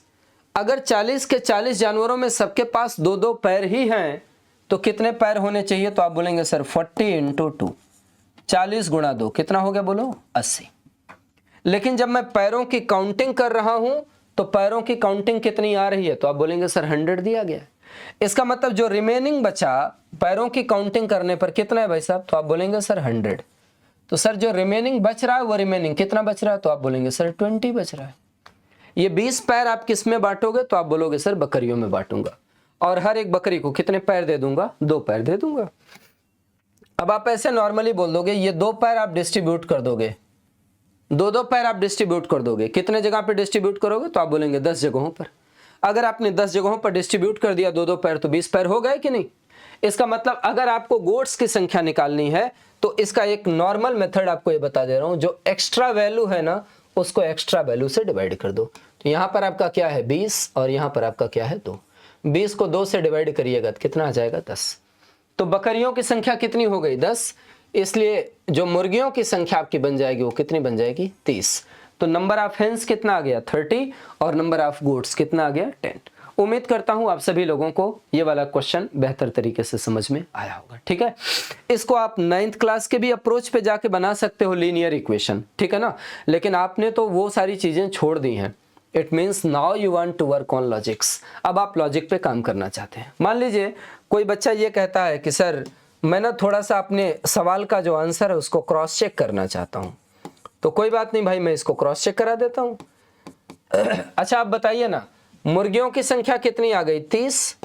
अगर 40 के 40 जानवरों में सबके पास 2-2 पैर ही हैं तो कितने पैर होने चाहिए? तो आप बोलेंगे सर 40 × 2, 40 × 2 कितना हो गया? बोलो 80। लेकिन जब मैं पैरों की काउंटिंग कर रहा हूं तो पैरों की काउंटिंग कितनी आ रही है? तो आप बोलेंगे सर 100 दिया गया। इसका मतलब जो रिमेनिंग बचा पैरों की काउंटिंग करने पर कितना है भाई साहब? तो आप बोलेंगे सर 100। तो सर जो रिमेनिंग बच रहा है वो रिमेनिंग कितना बच रहा है? तो आप बोलेंगे सर 20 बच रहा है। ये 20 पैर आप किस में बांटोगे? तो आप बोलोगे सर बकरियों में बांटूंगा और हर एक बकरी को कितने पैर दे दूंगा? 2 पैर दे दूंगा। अब आप ऐसे नॉर्मली बोल दोगे, ये 2 पैर आप डिस्ट्रीब्यूट कर दोगे, 2-2 पैर आप डिस्ट्रीब्यूट कर दोगे। कितने जगह पे डिस्ट्रीब्यूट करोगे? तो आप बोलेंगे 10 जगहों पर। अगर आपने 10 जगहों पर डिस्ट्रीब्यूट कर दिया 2-2 पैर तो 20 पैर हो गए कि नहीं? इसका मतलब अगर आपको गोट्स की संख्या निकालनी है तो इसका एक नॉर्मल मेथड आपको ये बता दे रहा हूं, जो एक्स्ट्रा वैल्यू है ना उसको एक्स्ट्रा वैल्यू से डिवाइड कर दो। तो यहां पर आपका क्या है? 20 और यहां पर आपका क्या है? 2। 20 को 2 से डिवाइड करिएगा तो कितना आ जाएगा 10। तो बकरियों की संख्या कितनी हो गई 10, इसलिए जो मुर्गियों की संख्या आपकी बन जाएगी वो कितनी बन जाएगी 30। तो नंबर ऑफ हेन्स कितना आ गया 30 और नंबर ऑफ गोट्स कितना आ गया 10। उम्मीद करता हूं आप सभी लोगों को ये वाला क्वेश्चन बेहतर तरीके से समझ में आया होगा। ठीक है, इसको आप 9th क्लास के भी अप्रोच पे जाके बना सकते हो लीनियर इक्वेशन, ठीक है ना, लेकिन आपने तो वो सारी चीजें छोड़ दी हैं। It means now you want to work on logics. अब आप लॉजिक पे काम करना चाहते हैं। मान लीजिए कोई बच्चा ये कहता है कि सर मैं ना थोड़ा सा अपने सवाल का जो आंसर है उसको क्रॉस चेक करना चाहता हूँ। तो कोई बात नहीं भाई, मैं इसको क्रॉस चेक करा देता हूँ। अच्छा आप बताइए ना, मुर्गियों की संख्या कितनी आ गई 30।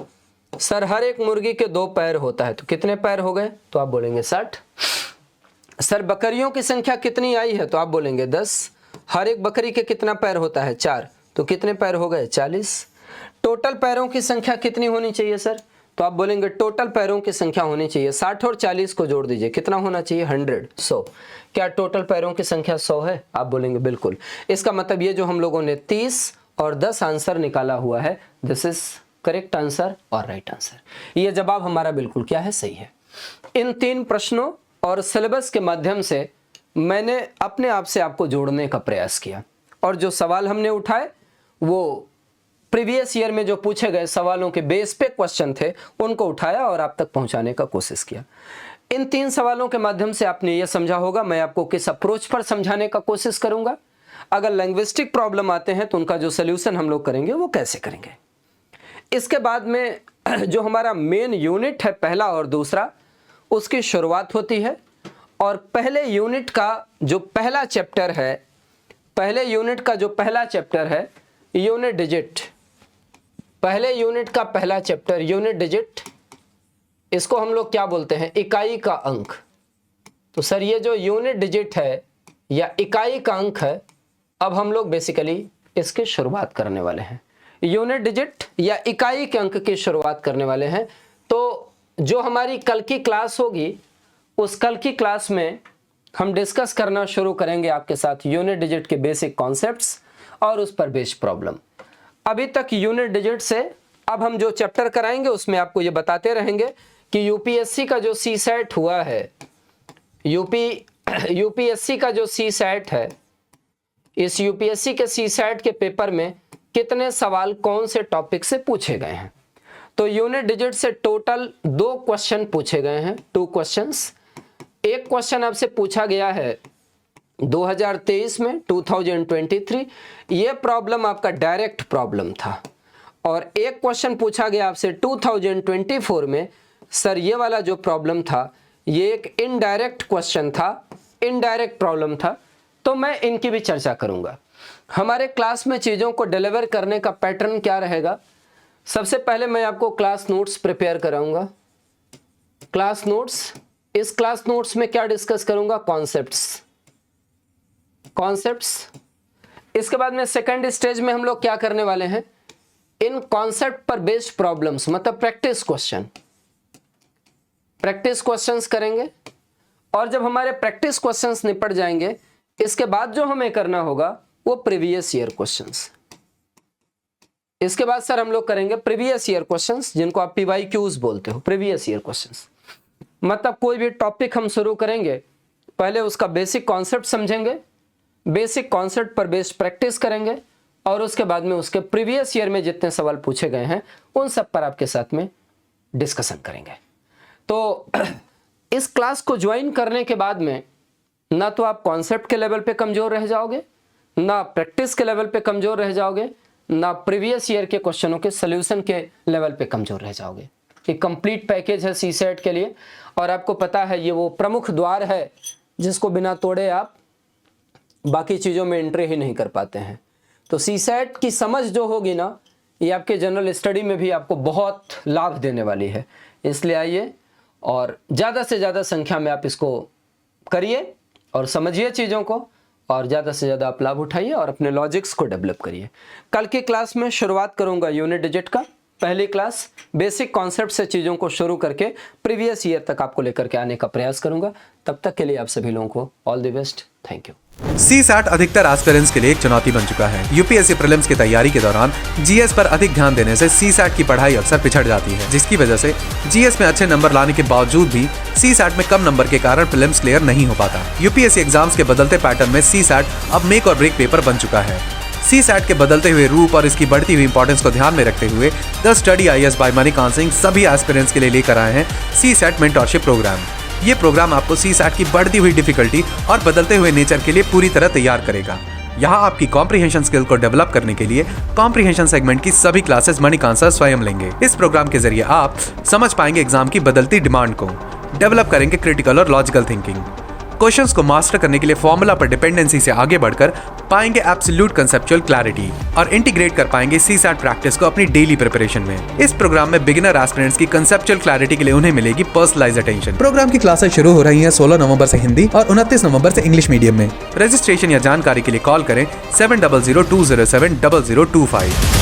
सर हर एक मुर्गी के 2 पैर होता है, तो कितने पैर हो गए, तो आप बोलेंगे 60। सर बकरियों की संख्या कितनी आई है, तो आप बोलेंगे 10। हर एक बकरी के कितना पैर होता है 4, तो कितने पैर हो गए 40। टोटल पैरों की संख्या कितनी होनी चाहिए सर, तो आप बोलेंगे टोटल पैरों की संख्या होनी चाहिए 60 और 40 को जोड़ दीजिए, कितना होना चाहिए 100 100। क्या टोटल पैरों की संख्या 100 है, आप बोलेंगे बिल्कुल। इसका मतलब ये जो हम लोगों ने 30 और 10 आंसर निकाला हुआ है, दिस इज करेक्ट आंसर और राइट आंसर। ये जवाब हमारा बिल्कुल क्या है, सही है। इन 3 प्रश्नों और सिलेबस के माध्यम से मैंने अपने आप से आपको जोड़ने का प्रयास किया, और जो सवाल हमने उठाए वो प्रीवियस ईयर में जो पूछे गए सवालों के बेस पे क्वेश्चन थे उनको उठाया और आप तक पहुंचाने का कोशिश किया। इन 3 सवालों के माध्यम से आपने ये समझा होगा मैं आपको किस अप्रोच पर समझाने का कोशिश करूंगा। अगर लैंग्विस्टिक प्रॉब्लम आते हैं तो उनका जो सोल्यूशन हम लोग करेंगे वो कैसे करेंगे। इसके बाद में जो हमारा मेन यूनिट है पहला और दूसरा, उसकी शुरुआत होती है। और पहले यूनिट का जो पहला चैप्टर है, पहले यूनिट का जो पहला चैप्टर है यूनिट डिजिट, पहले यूनिट का पहला चैप्टर यूनिट डिजिट, इसको हम लोग क्या बोलते हैं, इकाई का अंक। तो सर ये जो यूनिट डिजिट है या इकाई का अंक है, अब हम लोग बेसिकली इसकी शुरुआत करने वाले हैं। यूनिट डिजिट या इकाई के अंक की शुरुआत करने वाले हैं। तो जो हमारी कल की क्लास होगी उस कल की क्लास में हम डिस्कस करना शुरू करेंगे आपके साथ यूनिट डिजिट के बेसिक कॉन्सेप्ट्स और उस पर बेस्ड प्रॉब्लम। अभी तक यूनिट डिजिट से अब हम जो चैप्टर कराएंगे उसमें आपको ये बताते रहेंगे कि यूपीएससी का जो सीसैट हुआ है, यूपीएससी का जो सीसैट है, इस यूपीएससी के सीसैट के पेपर में कितने सवाल कौन से टॉपिक से पूछे गए हैं। तो यूनिट डिजिट से टोटल 2 क्वेश्चन पूछे गए हैं, 2 क्वेश्चंस। एक क्वेश्चन आपसे पूछा गया है 2023 में 2023, ये प्रॉब्लम आपका डायरेक्ट प्रॉब्लम था। और एक क्वेश्चन पूछा गया आपसे 2024 में, सर ये वाला जो प्रॉब्लम था ये एक इनडायरेक्ट क्वेश्चन था, इनडायरेक्ट प्रॉब्लम था। तो मैं इनकी भी चर्चा करूंगा। हमारे क्लास में चीज़ों को डिलीवर करने का पैटर्न क्या रहेगा, सबसे पहले मैं आपको क्लास नोट्स प्रिपेयर कराऊंगा। क्लास नोट्स, इस क्लास नोट्स में क्या डिस्कस करूंगा, कॉन्सेप्ट्स। इसके बाद में सेकंड स्टेज में हम लोग क्या करने वाले हैं, इन कॉन्सेप्ट पर बेस्ड प्रॉब्लम्स, मतलब प्रैक्टिस क्वेश्चंस करेंगे। और जब हमारे प्रैक्टिस क्वेश्चंस निपट जाएंगे, इसके बाद जो हमें करना होगा वो प्रीवियस ईयर क्वेश्चंस। इसके बाद सर हम लोग करेंगे प्रीवियस ईयर क्वेश्चंस, जिनको आप PYQs बोलते हो, प्रीवियस ईयर क्वेश्चंस। मतलब कोई भी टॉपिक हम शुरू करेंगे, पहले उसका बेसिक कॉन्सेप्ट समझेंगे, बेसिक कॉन्सेप्ट पर बेस्ड प्रैक्टिस करेंगे, और उसके बाद में उसके प्रीवियस ईयर में जितने सवाल पूछे गए हैं उन सब पर आपके साथ में डिस्कशन करेंगे। तो इस क्लास को ज्वाइन करने के बाद में ना तो आप कॉन्सेप्ट के लेवल पे कमजोर रह जाओगे, ना प्रैक्टिस के लेवल पे कमजोर रह जाओगे, ना प्रीवियस ईयर के क्वेश्चनों के सोल्यूशन के लेवल पे कमजोर रह जाओगे। ये कंप्लीट पैकेज है सीसैट के लिए, और आपको पता है ये वो प्रमुख द्वार है जिसको बिना तोड़े आप बाकी चीज़ों में एंट्री ही नहीं कर पाते हैं। तो सीसैट की समझ जो होगी ना, ये आपके जनरल स्टडी में भी आपको बहुत लाभ देने वाली है। इसलिए आइए और ज़्यादा से ज़्यादा संख्या में आप इसको करिए और समझिए चीज़ों को, और ज़्यादा से ज़्यादा आप लाभ उठाइए और अपने लॉजिक्स को डेवलप करिए। कल की क्लास में शुरुआत करूँगा यूनिट डिजिट का, पहली क्लास बेसिक कॉन्सेप्ट से चीज़ों को शुरू करके प्रीवियस ईयर तक आपको लेकर के आने का प्रयास करूँगा। तब तक के लिए आप सभी लोगों को all the best, thank you. CSAT अधिकतर एस्पिरेंट्स के लिए एक चुनौती बन चुका है। यूपीएससी प्रीलिम्स की तैयारी के दौरान जीएस पर अधिक ध्यान देने से CSAT की पढ़ाई अक्सर पिछड़ जाती है, जिसकी वजह से जीएस में अच्छे नंबर लाने के बावजूद भी CSAT में कम नंबर के कारण प्रीलिम्स क्लियर नहीं हो पाता। यूपीएससी एग्जाम्स के बदलते पैटर्न में CSAT अब मेक और ब्रेक पेपर बन चुका है। CSAT के बदलते हुए रूप और इसकी बढ़ती हुई इंपॉर्टेंस को ध्यान में रखते हुए the study IAS by Manikant Singh सभी एस्पिरेंट्स के लिए लेकर आए हैं CSAT मेंटरशिप प्रोग्राम। ये प्रोग्राम आपको CSAT की बढ़ती हुई डिफिकल्टी और बदलते हुए नेचर के लिए पूरी तरह तैयार करेगा। यहाँ आपकी कॉम्प्रिहेंशन स्किल को डेवलप करने के लिए कॉम्प्रिहेंशन सेगमेंट की सभी क्लासेस मणिकांत सर स्वयं लेंगे। इस प्रोग्राम के जरिए आप समझ पाएंगे एग्जाम की बदलती डिमांड को, डेवलप करेंगे क्रिटिकल और लॉजिकल थिंकिंग, क्वेश्चंस को मास्टर करने के लिए फॉर्मूला पर डिपेंडेंसी से आगे बढ़कर पाएंगे एब्सोल्यूट कंसेप्चुअल क्लैरिटी और इंटीग्रेट कर पाएंगे CSAT प्रैक्टिस को अपनी डेली प्रिपरेशन में। इस प्रोग्राम में बिगिनर एस्पिरेंट्स की कंसेप्चुअल क्लैरिटी के लिए उन्हें मिलेगी पर्सनलाइज्ड अटेंशन। प्रोग्राम की क्लासेस शुरू हो रही हैं 16 नवंबर से हिंदी और 29 नवंबर से इंग्लिश मीडियम में। रजिस्ट्रेशन या जानकारी के लिए कॉल करें 7002070025।